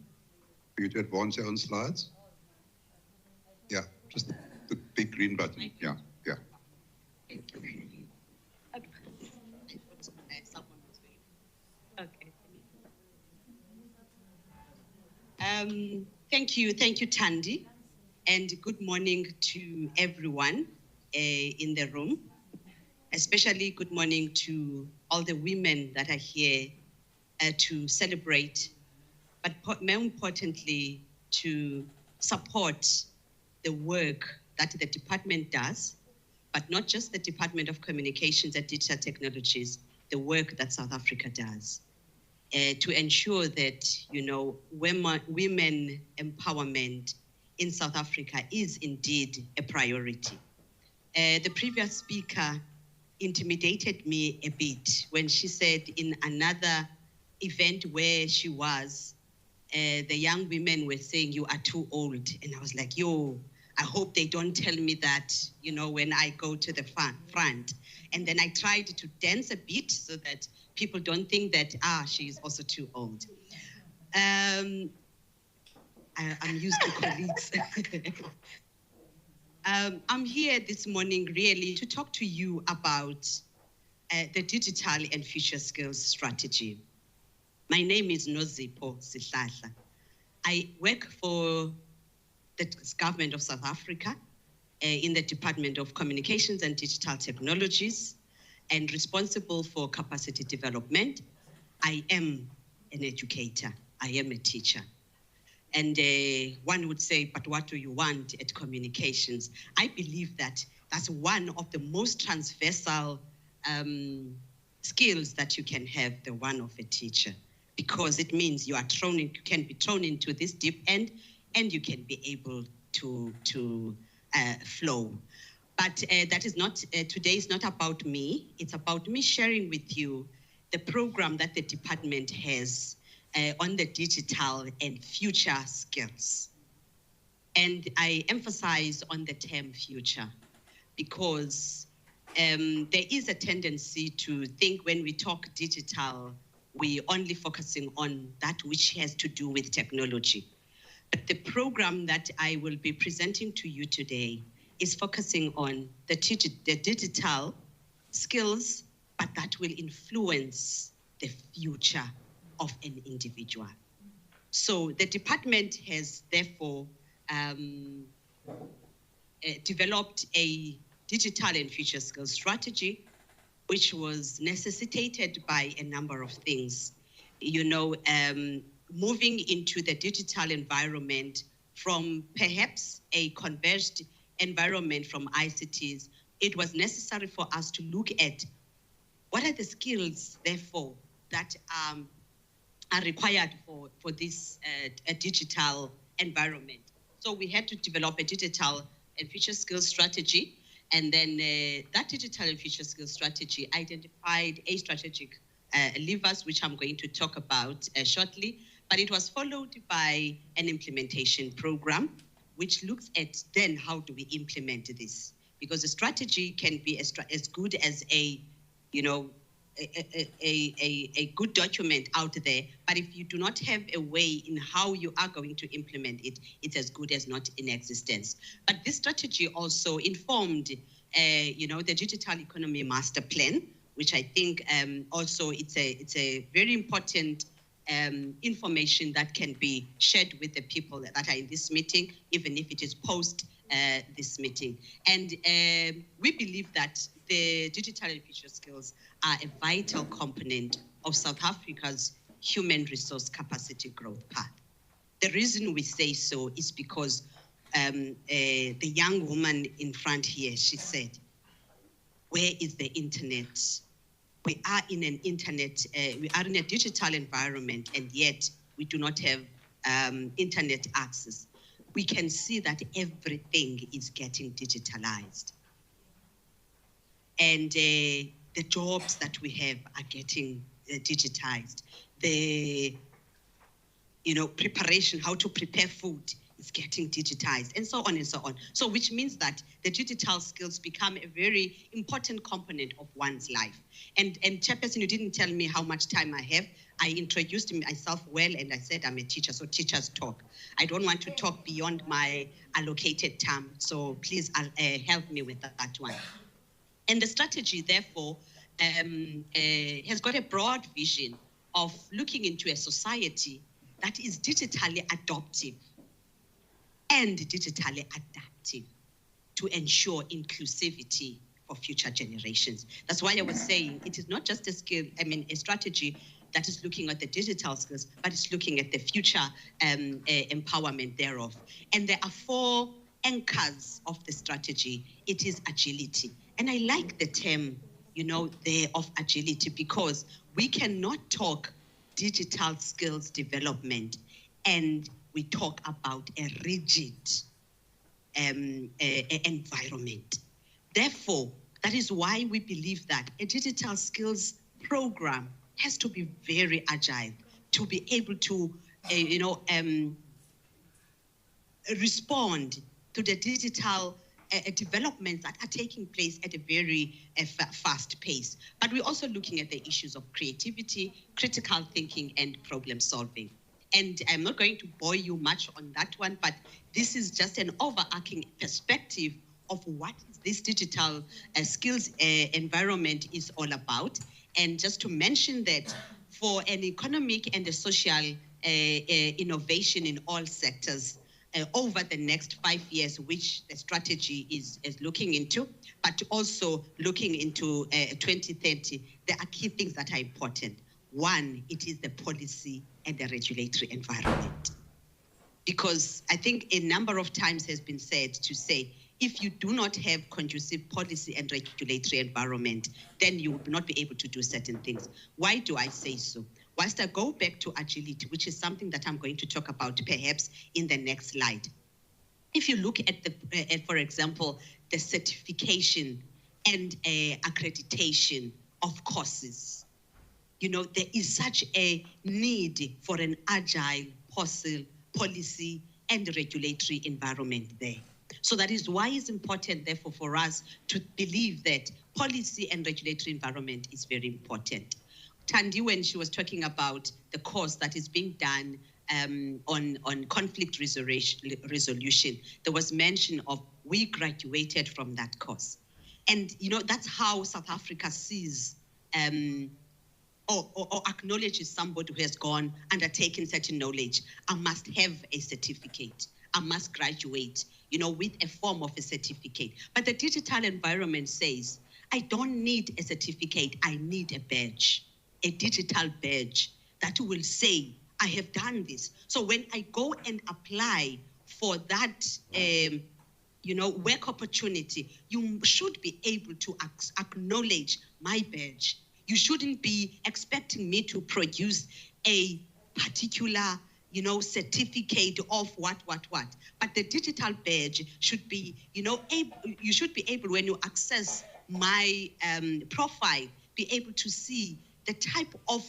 for you to advance your own slides. Yeah, just the big green button. Yeah, yeah. Okay. Thank you, Thandi, and good morning to everyone in the room. Especially good morning to all the women that are here to celebrate, but more importantly, to support the work that the department does, but not just the Department of Communications and Digital Technologies, the work that South Africa does. To ensure that, you know, women empowerment in South Africa is indeed a priority. The previous speaker intimidated me a bit when she said in another event where she was, the young women were saying, you are too old. And I was like, yo, I hope they don't tell me that, you know, when I go to the front. And then I tried to dance a bit so that people don't think that, she's also too old. I'm used to colleagues. I'm here this morning really to talk to you about the Digital and Future Skills Strategy. My name is Nozipho Sihlahla. I work for the government of South Africa in the Department of Communications and Digital Technologies and responsible for capacity development. I am an educator. I am a teacher. And one would say, but what do you want at communications? I believe that that's one of the most transversal skills that you can have, the one of a teacher, because it means you can be thrown into this deep end and you can be able to flow. But that is not, today is not about me. It's about me sharing with you the program that the department has on the digital and future skills. And I emphasize on the term future because there is a tendency to think when we talk digital, we're only focusing on that which has to do with technology. But the program that I will be presenting to you today is focusing on the digital skills, but that will influence the future of an individual. So the department has therefore developed a digital and future skills strategy, which was necessitated by a number of things. You know, moving into the digital environment from perhaps a converged environment from ICTs, it was necessary for us to look at what are the skills, therefore, that are required for this digital environment. So we had to develop a digital and future skills strategy. And then that digital and future skills strategy identified a strategic levers, which I'm going to talk about shortly. But it was followed by an implementation program, which looks at then how do we implement this? Because a strategy can be as good as a, you know, a good document out there, but if you do not have a way in how you are going to implement it, it's as good as not in existence. But this strategy also informed, you know, the Digital Economy Master Plan, which I think also it's a very important information that can be shared with the people that are in this meeting, even if it is post this meeting. And we believe that the digital and future skills are a vital component of South Africa's human resource capacity growth path. The reason we say so is because the young woman in front here, she said, where is the internet we are in an we are in a digital environment, and yet we do not have internet access. We can see that everything is getting digitalized. And the jobs that we have are getting digitized. The preparation, how to prepare food is getting digitized, and so on and so on. So which means that the digital skills become a very important component of one's life. And Chairperson, you didn't tell me how much time I have. I introduced myself well, and I said I'm a teacher, so teachers talk. I don't want to talk beyond my allocated time, so please help me with that one. And the strategy, therefore, has got a broad vision of looking into a society that is digitally adoptive and digitally adaptive to ensure inclusivity for future generations. That's why I was saying it is not just a strategy that is looking at the digital skills, but it's looking at the future empowerment thereof. And there are 4 anchors of the strategy. It is agility. And I like the term, there of agility, because we cannot talk digital skills development and we talk about a rigid environment. Therefore, that is why we believe that a digital skills program has to be very agile to be able to, respond to the digital developments that are taking place at a very fast pace. But we're also looking at the issues of creativity, critical thinking, and problem solving. And I'm not going to bore you much on that one, but this is just an overarching perspective of what this digital skills environment is all about. And just to mention that for an economic and a social innovation in all sectors, over the next 5 years, which the strategy is looking into, but also looking into 2030, there are key things that are important. One, it is the policy and the regulatory environment. Because I think a number of times has been said to say, if you do not have conducive policy and regulatory environment, then you will not be able to do certain things. Why do I say so? Whilst I go back to agility, which is something that I'm going to talk about perhaps in the next slide. If you look at for example, the certification and accreditation of courses, there is such a need for an agile policy and regulatory environment there. So that is why it's important, therefore, for us to believe that policy and regulatory environment is very important. Thandi, when she was talking about the course that is being done on conflict resolution, there was mention of we graduated from that course. And, that's how South Africa sees or acknowledges somebody who has gone, undertaken certain knowledge. I must have a certificate. I must graduate, with a form of a certificate. But the digital environment says, I don't need a certificate, I need a badge. A digital badge that will say, I have done this. So when I go and apply for that, work opportunity, you should be able to acknowledge my badge. You shouldn't be expecting me to produce a particular, certificate of what. But the digital badge should be, you should be able, when you access my profile, be able to see the type of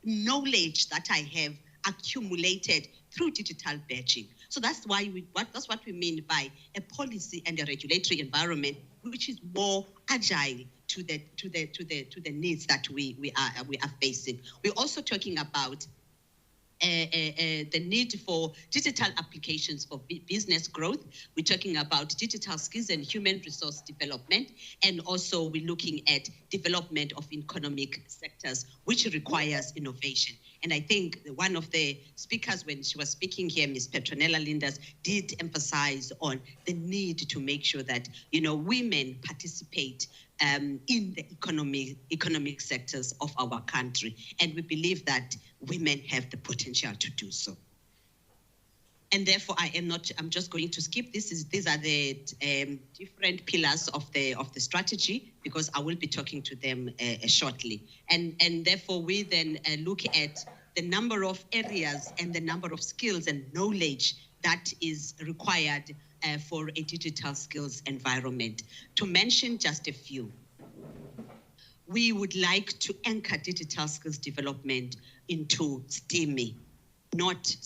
knowledge that I have accumulated through digital badging. So that's why that's what we mean by a policy and a regulatory environment which is more agile to the needs that we are facing. We're also talking about the need for digital applications for business growth. We're talking about digital skills and human resource development. And also we're looking at development of economic sectors, which requires innovation. And I think one of the speakers, when she was speaking here, Ms. Petronella Linders, did emphasize on the need to make sure that, women participate in the economic sectors of our country. And we believe that women have the potential to do so. And therefore, I'm just going to skip this. These are the different pillars of the strategy, because I will be talking to them shortly. And therefore, we then look at the number of areas and the number of skills and knowledge that is required for a digital skills environment. To mention just a few, we would like to anchor digital skills development into STEAMI, not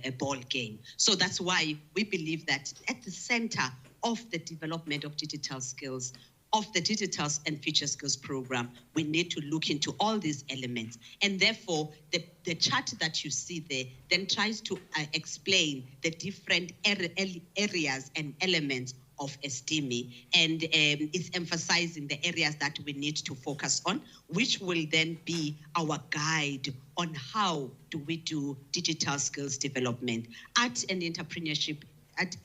a ball game. So that's why we believe that at the center of the development of digital skills, of the Digital and Future Skills Program, we need to look into all these elements. And therefore, the chart that you see there then tries to explain the different areas and elements of STEAMI, and it's emphasizing the areas that we need to focus on, which will then be our guide on how do we do digital skills development at entrepreneurship and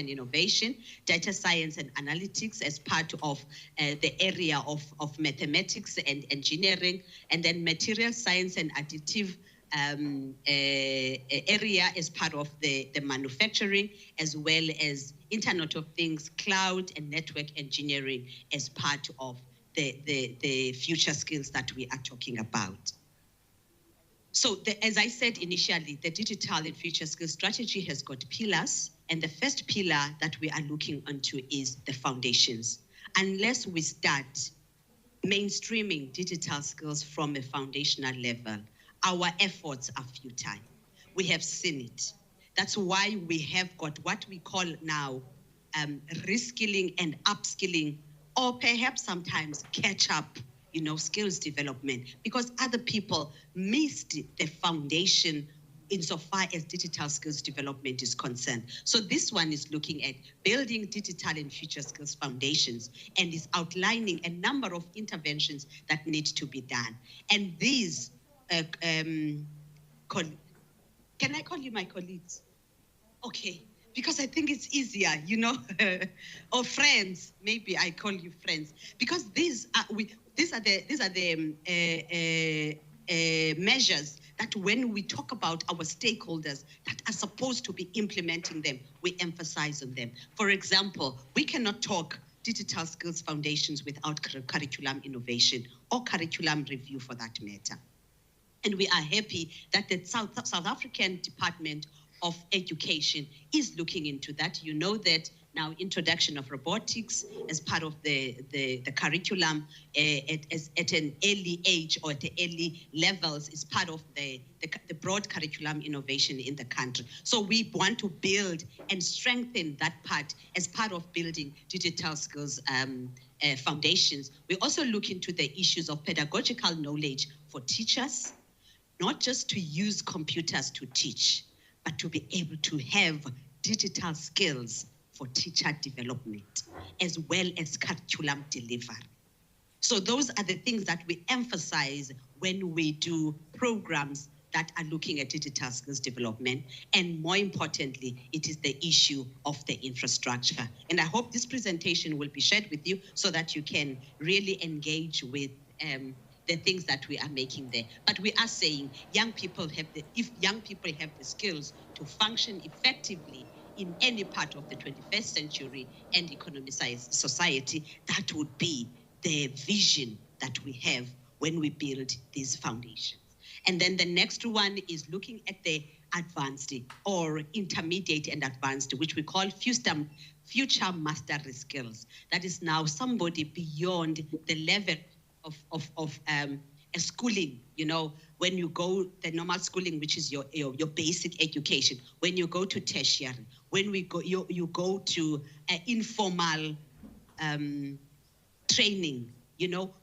innovation, data science and analytics as part of the area of mathematics and engineering, and then material science and additive area as part of the manufacturing, as well as Internet of Things, cloud and network engineering as part of the future skills that we are talking about. So as I said initially, the digital and future skills strategy has got pillars, and the first pillar that we are looking onto is the foundations. Unless we start mainstreaming digital skills from a foundational level, our efforts are futile. We have seen it. That's why we have got what we call now reskilling and upskilling, or perhaps sometimes catch up, skills development, because other people missed the foundation insofar as digital skills development is concerned. So this one is looking at building digital and future skills foundations, and is outlining a number of interventions that need to be done. And these, can I call you my colleagues? Okay, because I think it's easier, or friends. Maybe I call you friends, because these are the measures that when we talk about our stakeholders that are supposed to be implementing them, we emphasize on them. For example, we cannot talk digital skills foundations without curriculum innovation or curriculum review for that matter. And we are happy that the South African Department of Education is looking into that. You know that now introduction of robotics as part of the curriculum at an early age or at the early levels is part of the broad curriculum innovation in the country. So we want to build and strengthen that part as part of building digital skills foundations. We also look into the issues of pedagogical knowledge for teachers, not just to use computers to teach, but to be able to have digital skills for teacher development, as well as curriculum delivery. So those are the things that we emphasize when we do programs that are looking at digital skills development. And more importantly, it is the issue of the infrastructure. And I hope this presentation will be shared with you so that you can really engage with the things that we are making there. But we are saying if young people have the skills to function effectively in any part of the 21st century and economicized society, that would be the vision that we have when we build these foundations. And then the next one is looking at the advanced or intermediate and advanced, which we call future mastery skills. That is now somebody beyond the level of a schooling, when you go the normal schooling, which is your basic education. When you go to tertiary, when you go to informal training,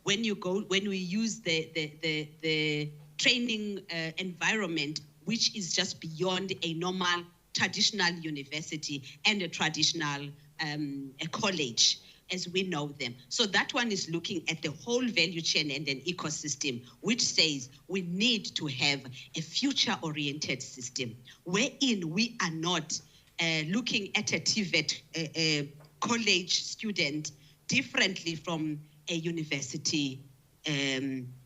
when we use the training environment which is just beyond a normal traditional university and a traditional a college as we know them. So that one is looking at the whole value chain and an ecosystem, which says we need to have a future-oriented system wherein we are not looking at a TVET college student differently from a university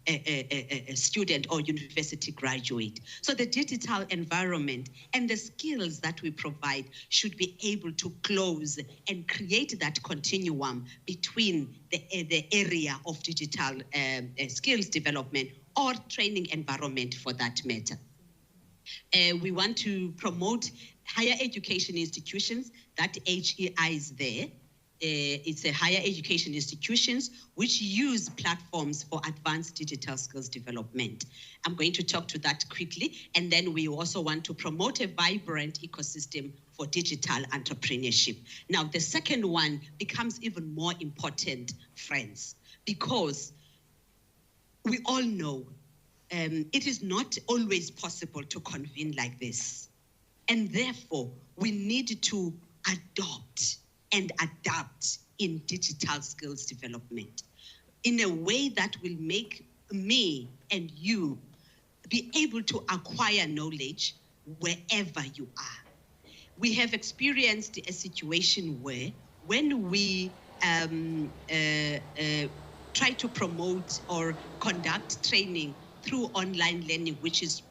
a student or university graduate. So the digital environment and the skills that we provide should be able to close and create that continuum between the area of digital skills development or training environment for that matter. We want to promote higher education institutions. That HEI is there. It's a higher education institutions which use platforms for advanced digital skills development. I'm going to talk to that quickly. And then we also want to promote a vibrant ecosystem for digital entrepreneurship. Now, the second one becomes even more important, friends, because we all know it is not always possible to convene like this. And therefore, we need to adopt and adapt in digital skills development in a way that will make me and you be able to acquire knowledge wherever you are. We have experienced a situation where when we try to promote or conduct training through online learning, which is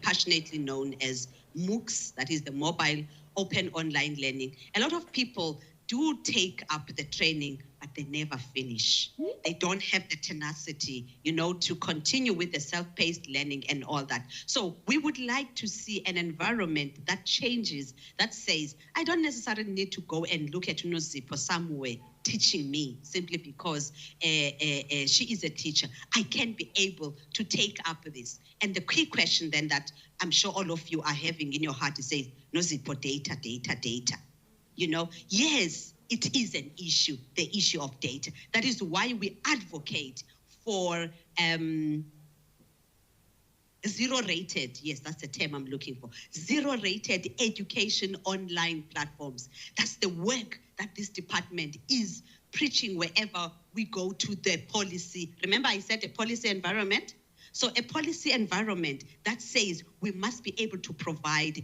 passionately known as MOOCs, that is the mobile open online learning. A lot of people do take up the training, but they never finish. They don't have the tenacity, to continue with the self-paced learning and all that. So we would like to see an environment that changes, that says, I don't necessarily need to go and look at Nozipho somewhere teaching me simply because she is a teacher. I can be able to take up this. And the key question then that I'm sure all of you are having in your heart is say, Nozipho, data. Yes, it is an issue, the issue of data. That is why we advocate for zero-rated, yes, that's the term I'm looking for, zero-rated education online platforms. That's the work that this department is preaching wherever we go to the policy. Remember I said a policy environment? So a policy environment that says we must be able to provide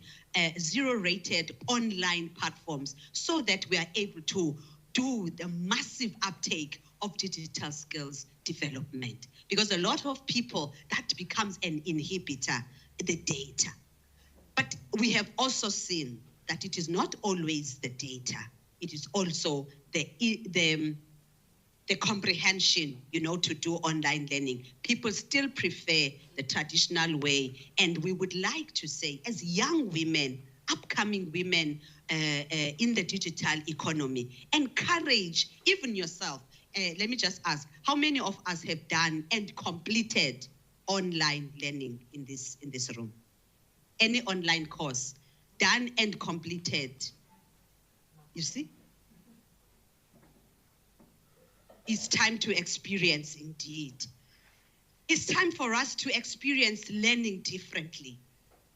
zero-rated online platforms so that we are able to do the massive uptake of digital skills development. Because a lot of people, that becomes an inhibitor, the data. But we have also seen that it is not always the data. It is also the comprehension, to do online learning. People still prefer the traditional way. And we would like to say, as young women, upcoming women in the digital economy, encourage even yourself. Let me just ask, how many of us have done and completed online learning in this room? Any online course done and completed? You see? It's time to experience indeed. It's time for us to experience learning differently.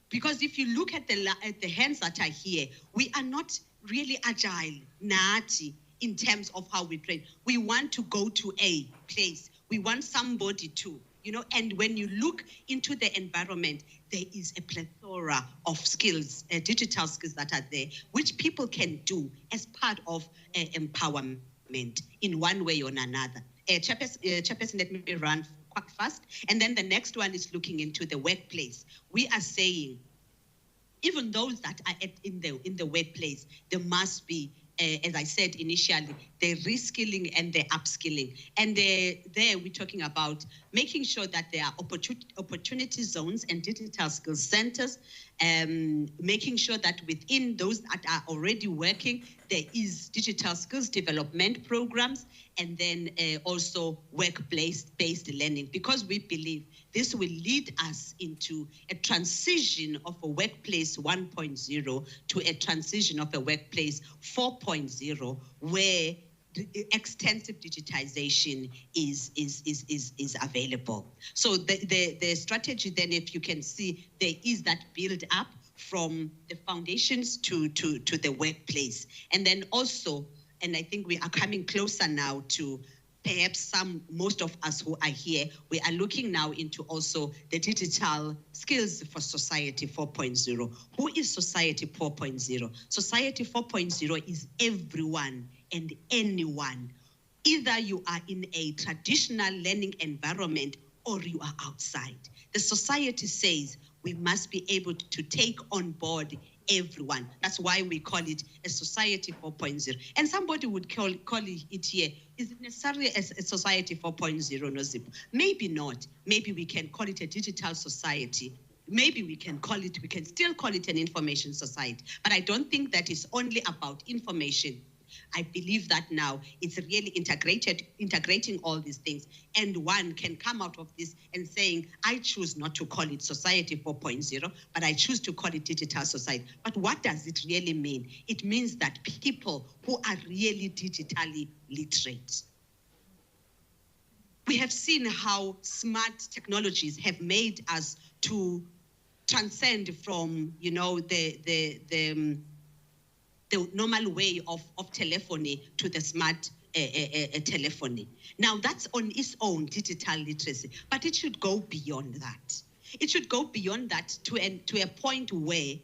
Because if you look at the hands that are here, we are not really agile, nati, in terms of how we train. We want to go to a place. We want somebody to, and when you look into the environment, there is a plethora of skills, digital skills that are there, which people can do as part of empowerment in one way or another. Chairperson, let me run quite fast. And then the next one is looking into the workplace. We are saying, even those that are in the workplace, there must be, as I said initially, the reskilling and the upskilling. And there we're talking about making sure that there are opportunity zones and digital skills centers, making sure that within those that are already working, there is digital skills development programs, and then also workplace-based learning, because we believe this will lead us into a transition of a workplace 1.0 to a transition of a workplace 4.0, where extensive digitization is available. So the strategy then, if you can see, there is that build up from the foundations to the workplace. And then also, and I think we are coming closer now to perhaps most of us who are here, we are looking now into also the digital skills for Society 4.0. Who is Society 4.0? Society 4.0 is everyone and anyone. Either you are in a traditional learning environment or you are outside. The society says we must be able to take on board everyone. That's why we call it a Society 4.0. And somebody would call it here, is it necessarily a Society 4.0, Nozipho? Maybe not. Maybe we can call it a digital society. Maybe we can still call it an information society. But I don't think that it's only about information. I believe that now it's really integrating all these things. And one can come out of this and saying, I choose not to call it Society 4.0, but I choose to call it digital society. But what does it really mean? It means that people who are really digitally literate. We have seen how smart technologies have made us to transcend from, the normal way of telephony to the smart telephony. Now that's on its own digital literacy, but it should go beyond that. It should go beyond that to a point where,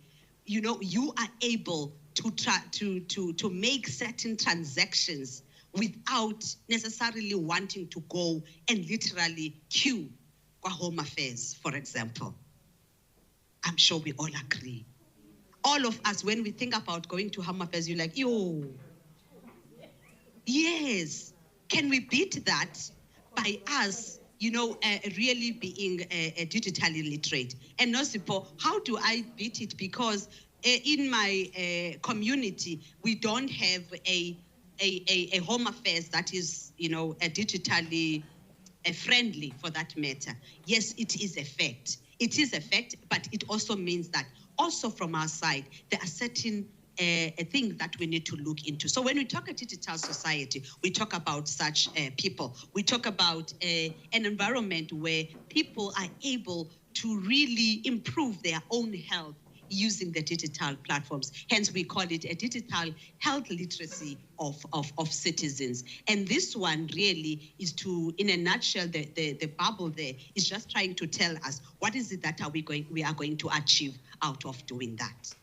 you are able to make certain transactions without necessarily wanting to go and literally queue for Home Affairs, for example. I'm sure we all agree. All of us, when we think about going to Home Affairs, you're like, yo, yes. Can we beat that by us, really being digitally literate? And Nozipho, how do I beat it? Because in my community, we don't have a Home Affairs that is, digitally friendly for that matter. Yes, it is a fact. It is a fact, but it also means that also from our side, there are certain things that we need to look into. So when we talk a digital society, we talk about such people. We talk about an environment where people are able to really improve their own health using the digital platforms. Hence, we call it a digital health literacy of citizens. And this one really is to, in a nutshell, the bubble there is just trying to tell us what is it that we are going to achieve out of doing that.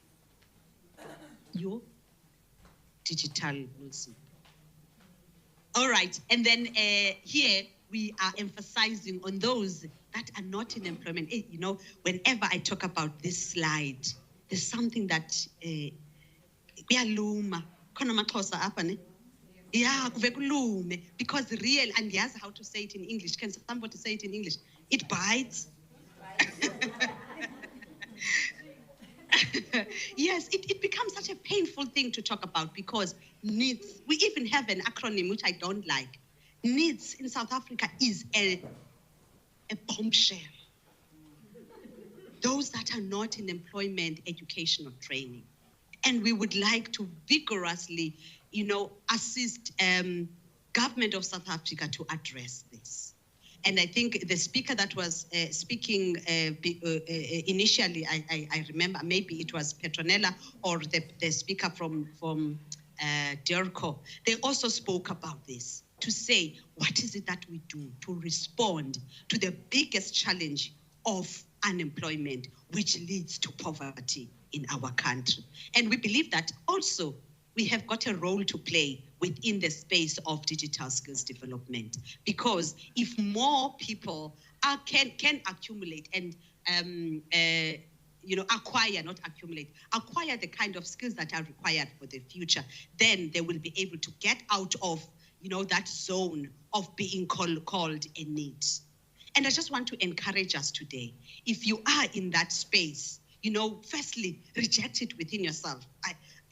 Your digital also. All right, and then here we are emphasizing on those that are not in employment. Whenever I talk about this slide, there's something that kuyaluma khona amaXhosa apha ne. Yeah, kuvekulume, because real, and yes, how to say it in English. Can somebody say it in English? It bites. Yes, it becomes such a painful thing to talk about because needs, we even have an acronym which I don't like. Needs in South Africa is a bombshell. Those that are not in employment, education, or training. And we would like to vigorously, assist government of South Africa to address this. And I think the speaker that was speaking initially, I remember maybe it was Petronella or the speaker from DIRCO. They also spoke about this to say, what is it that we do to respond to the biggest challenge of unemployment, which leads to poverty in our country? And we believe that also we have got a role to play within the space of digital skills development, because if more people can accumulate and acquire the kind of skills that are required for the future, then they will be able to get out of that zone of being called a need. And I just want to encourage us today, if you are in that space, firstly, reject it within yourself.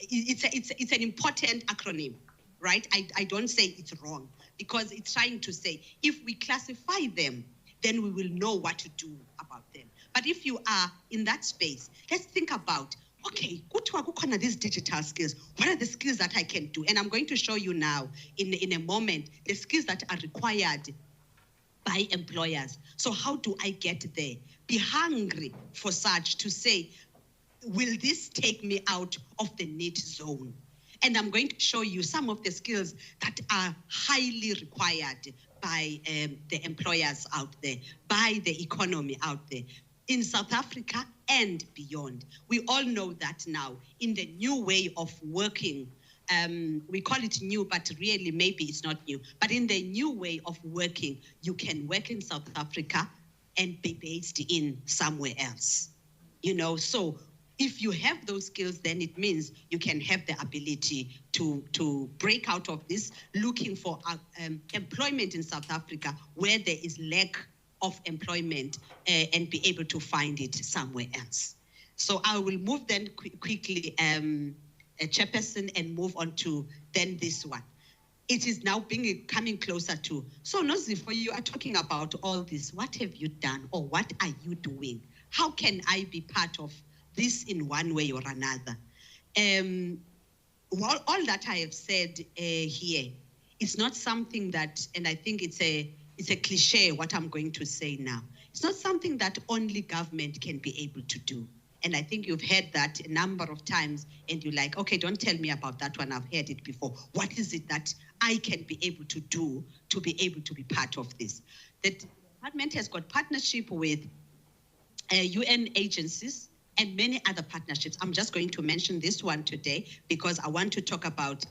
It's an important acronym, right? I don't say it's wrong, because it's trying to say, if we classify them, then we will know what to do about them. But if you are in that space, let's think about okay, these digital skills. What are the skills that I can do? And I'm going to show you now in a moment the skills that are required by employers. So how do I get there? Be hungry for such to say, will this take me out of the need zone? And I'm going to show you some of the skills that are highly required by the employers out there, by the economy out there, in South Africa and beyond. We all know that now in the new way of working, we call it new, but really maybe it's not new. But in the new way of working, you can work in South Africa and be based in somewhere else. You know, so if you have those skills, then it means you can have the ability to break out of this, looking for employment in South Africa where there is lack of employment and be able to find it somewhere else. So I will move then quickly, Chairperson, and move on to then this one. It is now coming closer to, so Nozifo, you are talking about all this. What have you done or what are you doing? How can I be part of this in one way or another? All that I have said here is not something that, and I think it's a cliche what I'm going to say now. It's not something that only government can be able to do. And I think you've heard that a number of times and you're like, okay, don't tell me about that one, I've heard it before. What is it that I can be able to do to be able to be part of this? The department has got partnership with UN agencies and many other partnerships. I'm just going to mention this one today because I want to talk about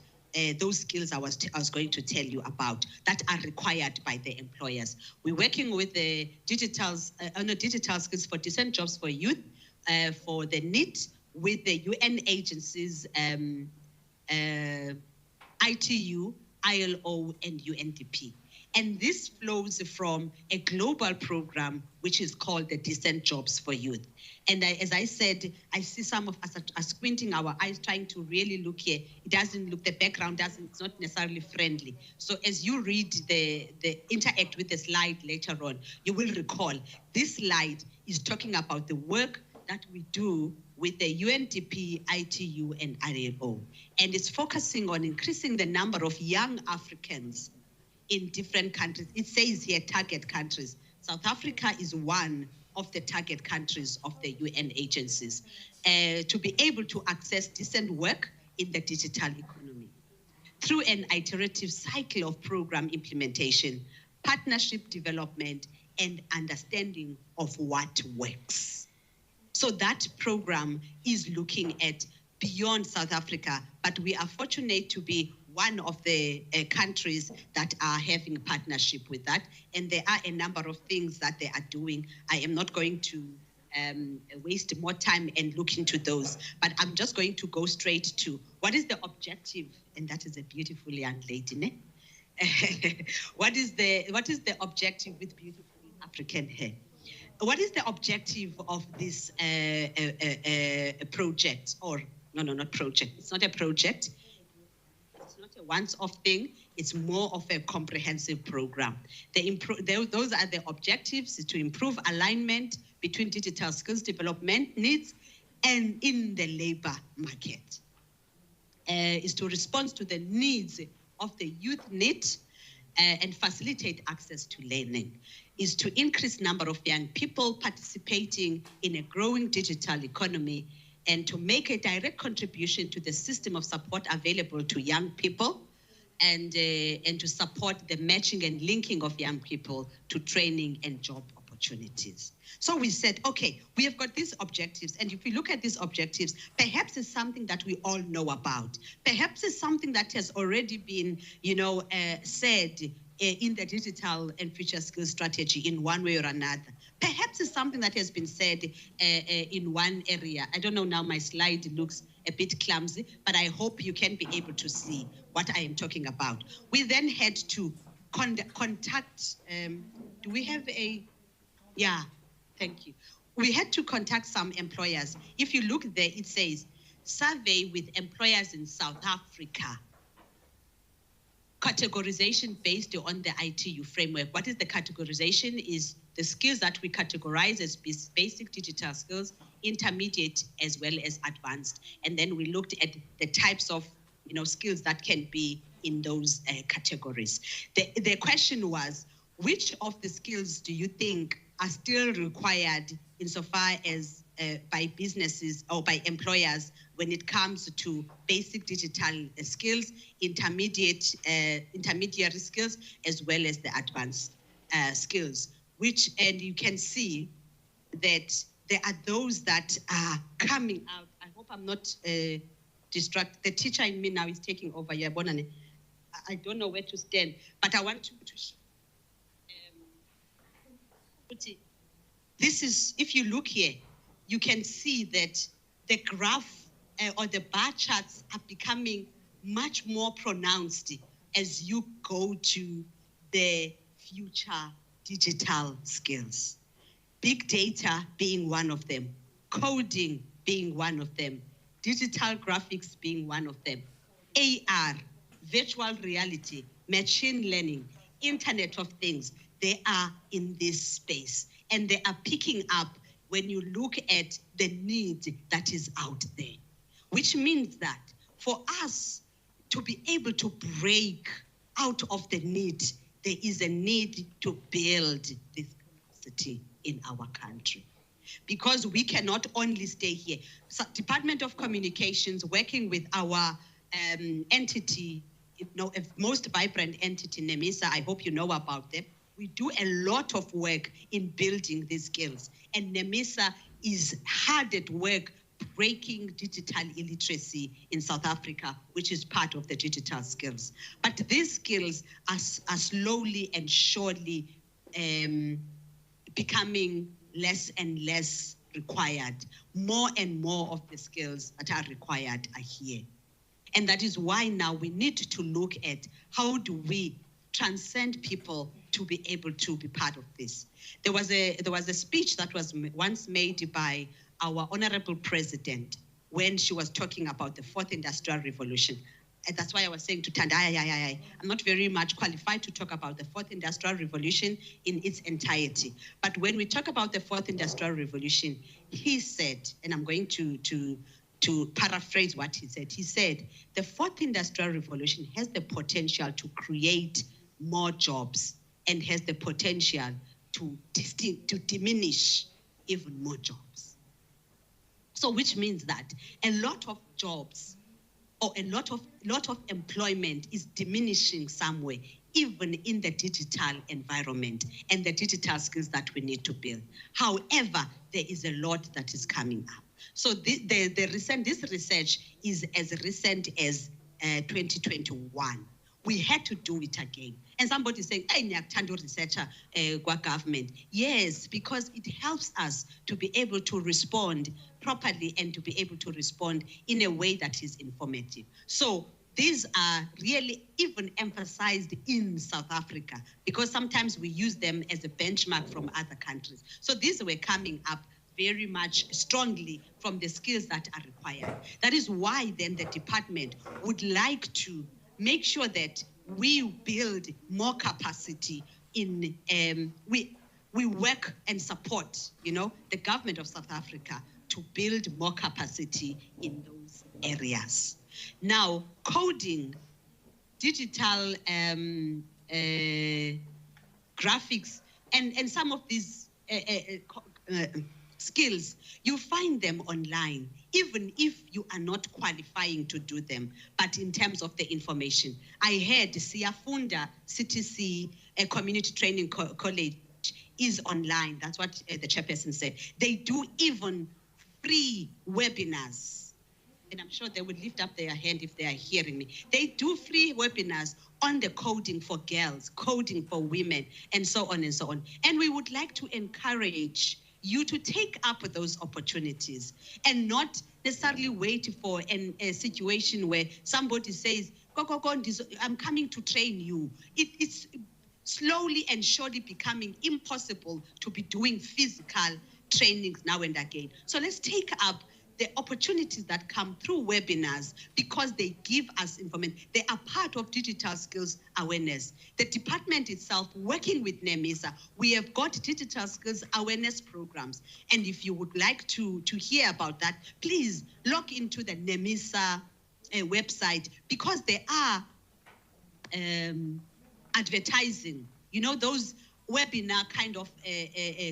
those skills I was going to tell you about that are required by the employers. We're working with the digital skills for decent jobs for youth, for the NEET, with the UN agencies, ITU, ILO, and UNDP. And this flows from a global program, which is called the Decent Jobs for Youth. And as I said, I see some of us are squinting our eyes, trying to really look here. It doesn't look, the background it's not necessarily friendly. So as you read the interact with the slide later on, you will recall this slide is talking about the work that we do with the UNDP, ITU, and ILO. And it's focusing on increasing the number of young Africans in different countries. It says here target countries. South Africa is one of the target countries of the UN agencies to be able to access decent work in the digital economy through an iterative cycle of program implementation, partnership development, and understanding of what works. So that program is looking at beyond South Africa, but we are fortunate to be one of the countries that are having a partnership with that. And there are a number of things that they are doing. I am not going to waste more time and look into those, but I'm just going to go straight to what is the objective, and that is a beautiful young lady, ne? What is the objective with beautiful African hair? What is the objective of this project? Or no, not project. It's not a project. It's not a once-off thing. It's more of a comprehensive program. Those are the objectives: to improve alignment between digital skills development needs and in the labor market. Is to respond to the needs of the youth need and facilitate access to learning. Is to increase number of young people participating in a growing digital economy and to make a direct contribution to the system of support available to young people and to support the matching and linking of young people to training and job opportunities. So we said, okay, we have got these objectives, and if we look at these objectives, perhaps it's something that we all know about. Perhaps it's something that has already been, said in the digital and future skills strategy in one way or another. Perhaps it's something that has been said in one area. I don't know now, my slide looks a bit clumsy, but I hope you can be able to see what I am talking about. We then had to contact, do we have a, yeah, thank you. We had to contact some employers. If you look there, it says, survey with employers in South Africa. categorization based on the ITU framework. What is the categorization? Is the skills that we categorize as basic digital skills, intermediate as well as advanced. And then we looked at the types of skills that can be in those categories. The question was, which of the skills do you think are still required insofar as by businesses or by employers when it comes to basic digital skills, intermediary skills, as well as the advanced skills? And you can see that there are those that are coming out. I hope I'm not distracted. The teacher in me now is taking over. I don't know where to stand, but I want to this is, if you look here, you can see that the graph or the bar charts are becoming much more pronounced as you go to the future digital skills. Big data being one of them, coding being one of them, digital graphics being one of them, AR, virtual reality, machine learning, Internet of Things, they are in this space. And they are picking up when you look at the need that is out there, which means that for us to be able to break out of the need, there is a need to build this capacity in our country. Because we cannot only stay here. So Department of Communications working with our entity, a most vibrant entity, NEMISA, I hope you know about them. We do a lot of work in building these skills. And NEMISA is hard at work breaking digital illiteracy in South Africa, which is part of the digital skills. But these skills are slowly and surely becoming less and less required. More and more of the skills that are required are here. And that is why now we need to look at how do we transcend people to be able to be part of this. There was a speech that was once made by our honorable president when she was talking about the fourth industrial revolution. And that's why I was saying to Tanda, I'm not very much qualified to talk about the fourth industrial revolution in its entirety. But when we talk about the fourth industrial revolution, he said, and I'm going to paraphrase what he said, the fourth industrial revolution has the potential to create more jobs and has the potential to diminish even more jobs. So which means that a lot of jobs or a lot of employment is diminishing somewhere, even in the digital environment and the digital skills that we need to build. However, there is a lot that is coming up. So this research is as recent as 2021. We had to do it again. And somebody saying, hey, Nyaktando researcher, government. Yes, because it helps us to be able to respond properly and to be able to respond in a way that is informative. So these are really even emphasized in South Africa because sometimes we use them as a benchmark from other countries. So these were coming up very much strongly from the skills that are required. That is why then the department would like to make sure that we build more capacity in, we work and support, the government of South Africa to build more capacity in those areas. Now, coding, digital graphics, and some of these skills, you find them online, even if you are not qualifying to do them, but in terms of the information. I heard Siyafunda CTC, a community training college, is online. That's what the chairperson said. They do even free webinars. And I'm sure they would lift up their hand if they are hearing me. They do free webinars on the coding for girls, coding for women, and so on and so on. And we would like to encourage you to take up those opportunities and not necessarily wait for a situation where somebody says, go, I'm coming to train you. It's slowly and surely becoming impossible to be doing physical trainings now and again. So let's take up the opportunities that come through webinars because they give us information. They are part of digital skills awareness. The department itself, working with NEMISA, we have got digital skills awareness programs. And if you would like to hear about that, please log into the NEMISA website, because there are advertising, you know, those webinar kind of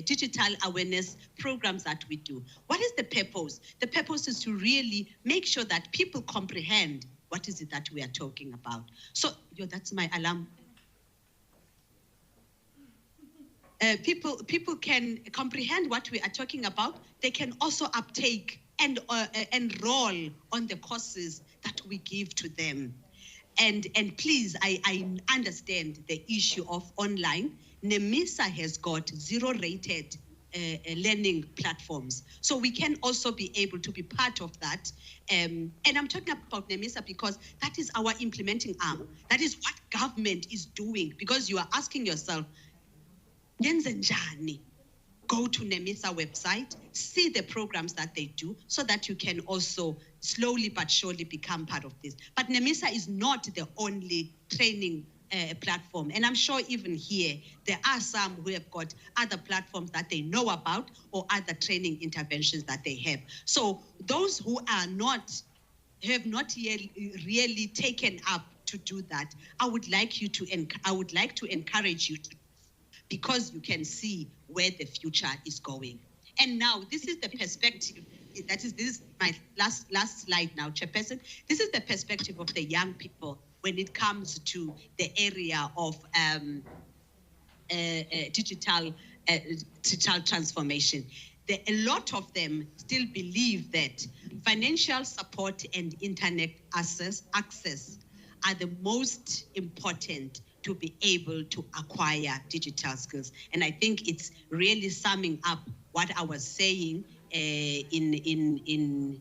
digital awareness programs that we do. What is the purpose? The purpose is to really make sure that people comprehend what is it that we are talking about. So, that's my alarm. People can comprehend what we are talking about. They can also uptake and enroll on the courses that we give to them. And please, I understand the issue of online. NEMISA has got 0-rated learning platforms. So we can also be able to be part of that. And I'm talking about NEMISA because that is our implementing arm. That is what government is doing, because you are asking yourself, Nyenzenjani? Go to NEMISA website, see the programs that they do, so that you can also slowly but surely become part of this. But NEMISA is not the only training platform. And I'm sure even here, there are some who have got other platforms that they know about or other training interventions that they have. So those who have not yet really taken up to do that, I would like to encourage you to, because you can see where the future is going. And now this is the perspective. This is my last slide now, Chairperson. This is the perspective of the young people when it comes to the area of digital transformation. A lot of them still believe that financial support and internet access are the most important to be able to acquire digital skills. And I think it's really summing up what I was saying in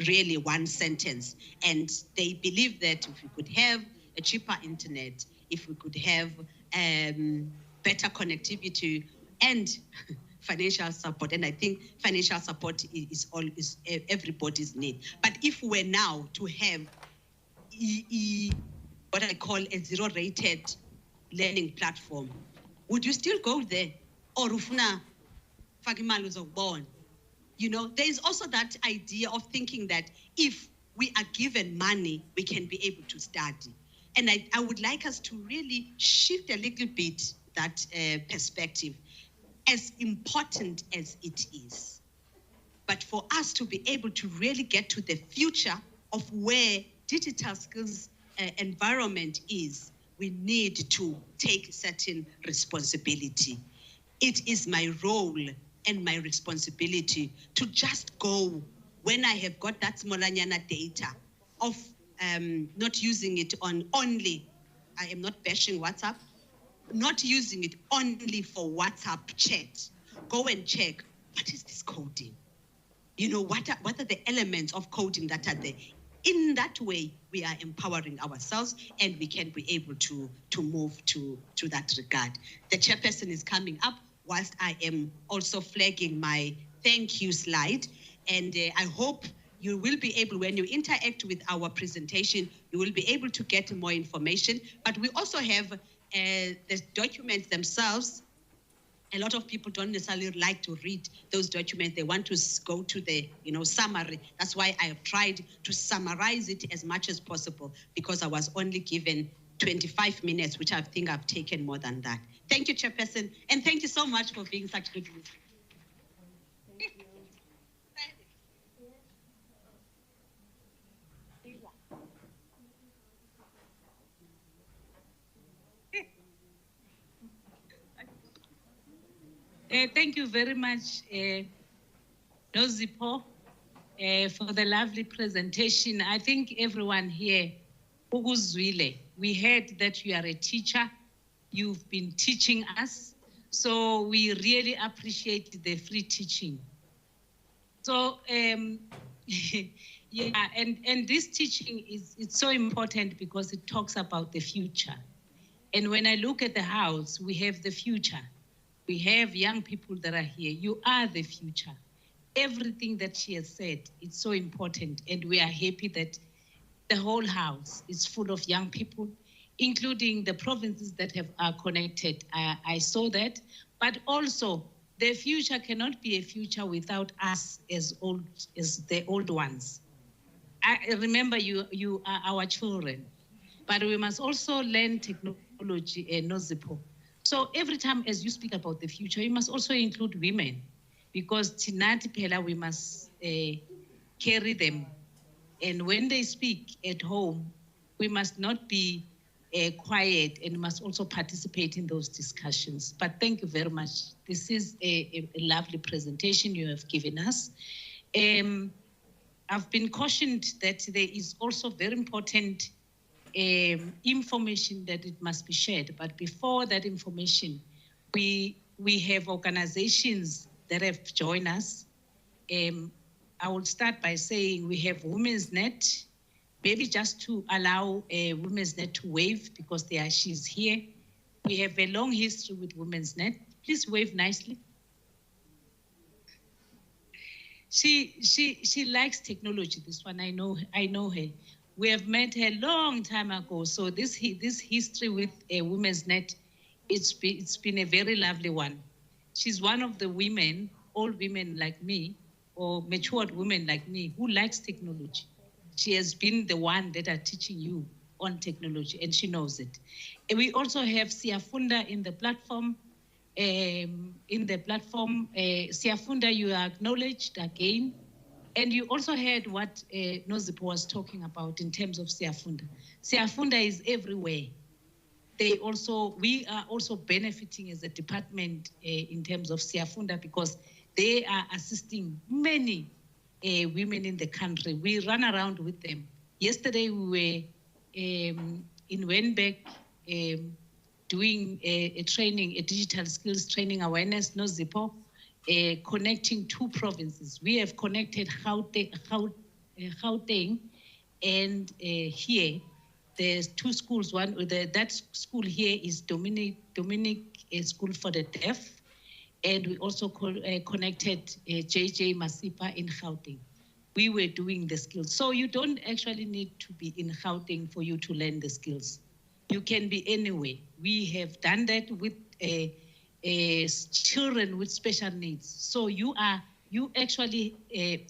really one sentence. And they believe that if we could have a cheaper internet, if we could have better connectivity and financial support, and I think financial support is everybody's need. But if we're now to have what I call a 0-rated learning platform, would you still go there? Or ufuna fakimali uzokubona? You know, there is also that idea of thinking that if we are given money, we can be able to study. And I would like us to really shift a little bit that perspective, as important as it is. But for us to be able to really get to the future of where digital skills environment is, we need to take certain responsibility. It is my role and my responsibility to just go when I have got that smallanyana data of not using it on only, I am not bashing WhatsApp, not using it only for WhatsApp chat. Go and check, what is this coding? You know, what are the elements of coding that are there? In that way, we are empowering ourselves and we can be able to move to that regard. The chairperson is coming up whilst I am also flagging my thank you slide. And I hope you will be able, when you interact with our presentation, you will be able to get more information. But we also have the documents themselves. A lot of people don't necessarily like to read those documents. They want to go to the, summary. That's why I have tried to summarize it as much as possible, because I was only given 25 minutes, which I think I've taken more than that. Thank you, Chairperson, and thank you so much for being such good listeners. Thank you very much, Nozipho, for the lovely presentation. I think everyone here, Ukuzwile, we heard that you are a teacher. You've been teaching us. So we really appreciate the free teaching. So, yeah, and this teaching it's so important because it talks about the future. And when I look at the house, we have the future. We have young people that are here. You are the future. everything that she has said, it's so important. And we are happy that the whole house is full of young people, including the provinces that are connected. I saw that, but also the future cannot be a future without us as the old ones. I remember you are our children, but we must also learn technology and Nozipho. So every time as you speak about the future, you must also include women, because Tinati Pela, we must carry them. And when they speak at home, we must not be quiet and must also participate in those discussions. But thank you very much. This is a lovely presentation you have given us. I've been cautioned that there is also very important information that it must be shared. But before that information, we have organizations that have joined us. I will start by saying we have Women's Net, maybe just to allow Women's Net to wave because she's here. We have a long history with Women's Net. Please wave nicely. She likes technology. This one, I know her. We have met her a long time ago. So this history with Women's Net, it's been a very lovely one. She's one of the women, old women like me, or matured women like me, who likes technology. She has been the one that are teaching you on technology, and she knows it. And we also have Siafunda in the platform. Siafunda, you are acknowledged again. And you also heard what Nozipho was talking about in terms of Siafunda. Siafunda is everywhere. We are also benefiting as a department in terms of Siafunda because they are assisting many women in the country. We run around with them. Yesterday we were in Wynberg doing a training, a digital skills training awareness, Nozipho, connecting 2 provinces. We have connected Gauteng and here. There's 2 schools. That school here is Dominic School for the Deaf. And we also connected JJ Masipa in Gauteng. We were doing the skills. So you don't actually need to be in Gauteng for you to learn the skills. You can be anywhere. We have done that with children with special needs. So you actually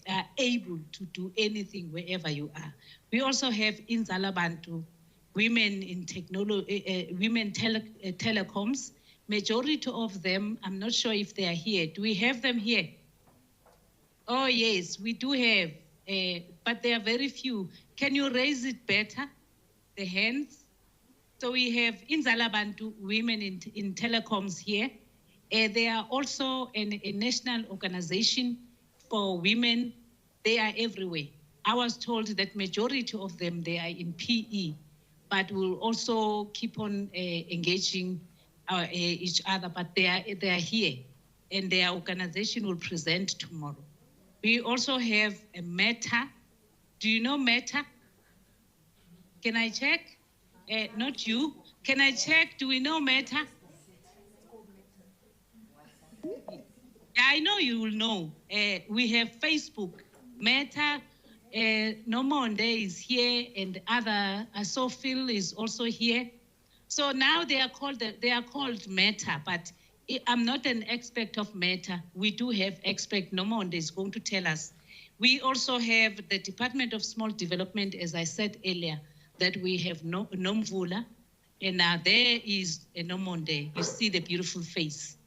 are able to do anything wherever you are. We also have in Zalabantu, women in technology, women telecoms. Majority of them, I'm not sure if they are here. Do we have them here? Oh, yes, we do have, but there are very few. Can you raise it better, the hands? So we have in Zalabantu women in telecoms here. They are also a national organization for women. They are everywhere. I was told that majority of them, they are in PE, but we'll also keep on engaging each other, but they are here, and their organization will present tomorrow. We also have a Meta. Do you know Meta? Can I check? Not you. Can I check? Do we know Meta? Yeah, I know you will know. We have Facebook, Meta. Nomonde is here, and other. I saw Phil is also here. So now they are called Meta, but I'm not an expert of Meta. We do have expert. Nomonde is going to tell us. We also have the Department of Small Development, as I said earlier, that we have Nomvula, and now there is a Nomonde. You see the beautiful face.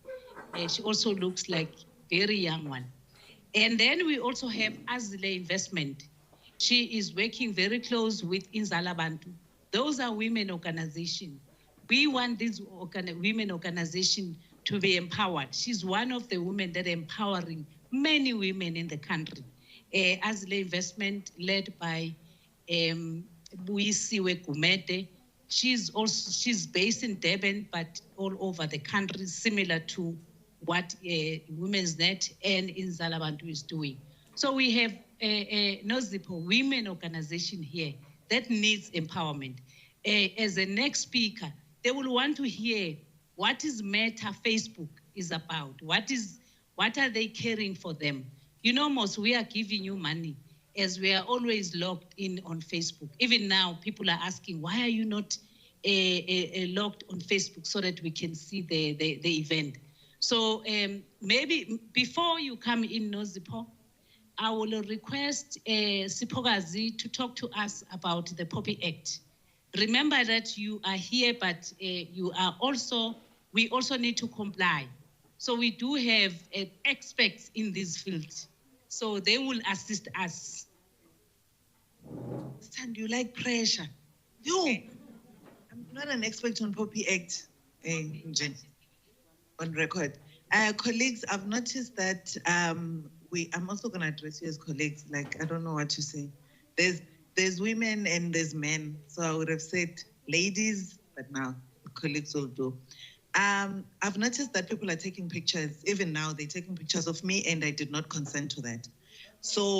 She also looks like a very young one. And then we also have Azile Investment. She is working very close with Inzalabantu. Those are women organizations. We want this women organization to be empowered. She's one of the women that are empowering many women in the country. Azile Investment, led by Buisiwe Gumede. She's based in Durban, but all over the country, similar to what Women's Net and Inzalabantu is doing. So we have a Nozipho women organization here that needs empowerment. As a next speaker, they will want to hear what is Meta Facebook is about. What are they caring for them? You know, Mos, we are giving you money as we are always logged in on Facebook. Even now, people are asking, why are you not logged on Facebook so that we can see the event? So maybe before you come in, Nozipo, I will request Sipogazi to talk to us about the Poppy Act. Remember that you are here, but you are also, we also need to comply. So we do have experts in this field. So they will assist us. Stan, you like pressure? Yo, I'm not an expert on Poppy Act, on record. Colleagues, I've noticed that I'm also going to address you as colleagues. Like, I don't know what to say. There's women and there's men. So I would have said ladies, but now colleagues will do. I've noticed that people are taking pictures. Even now, they're taking pictures of me, and I did not consent to that. So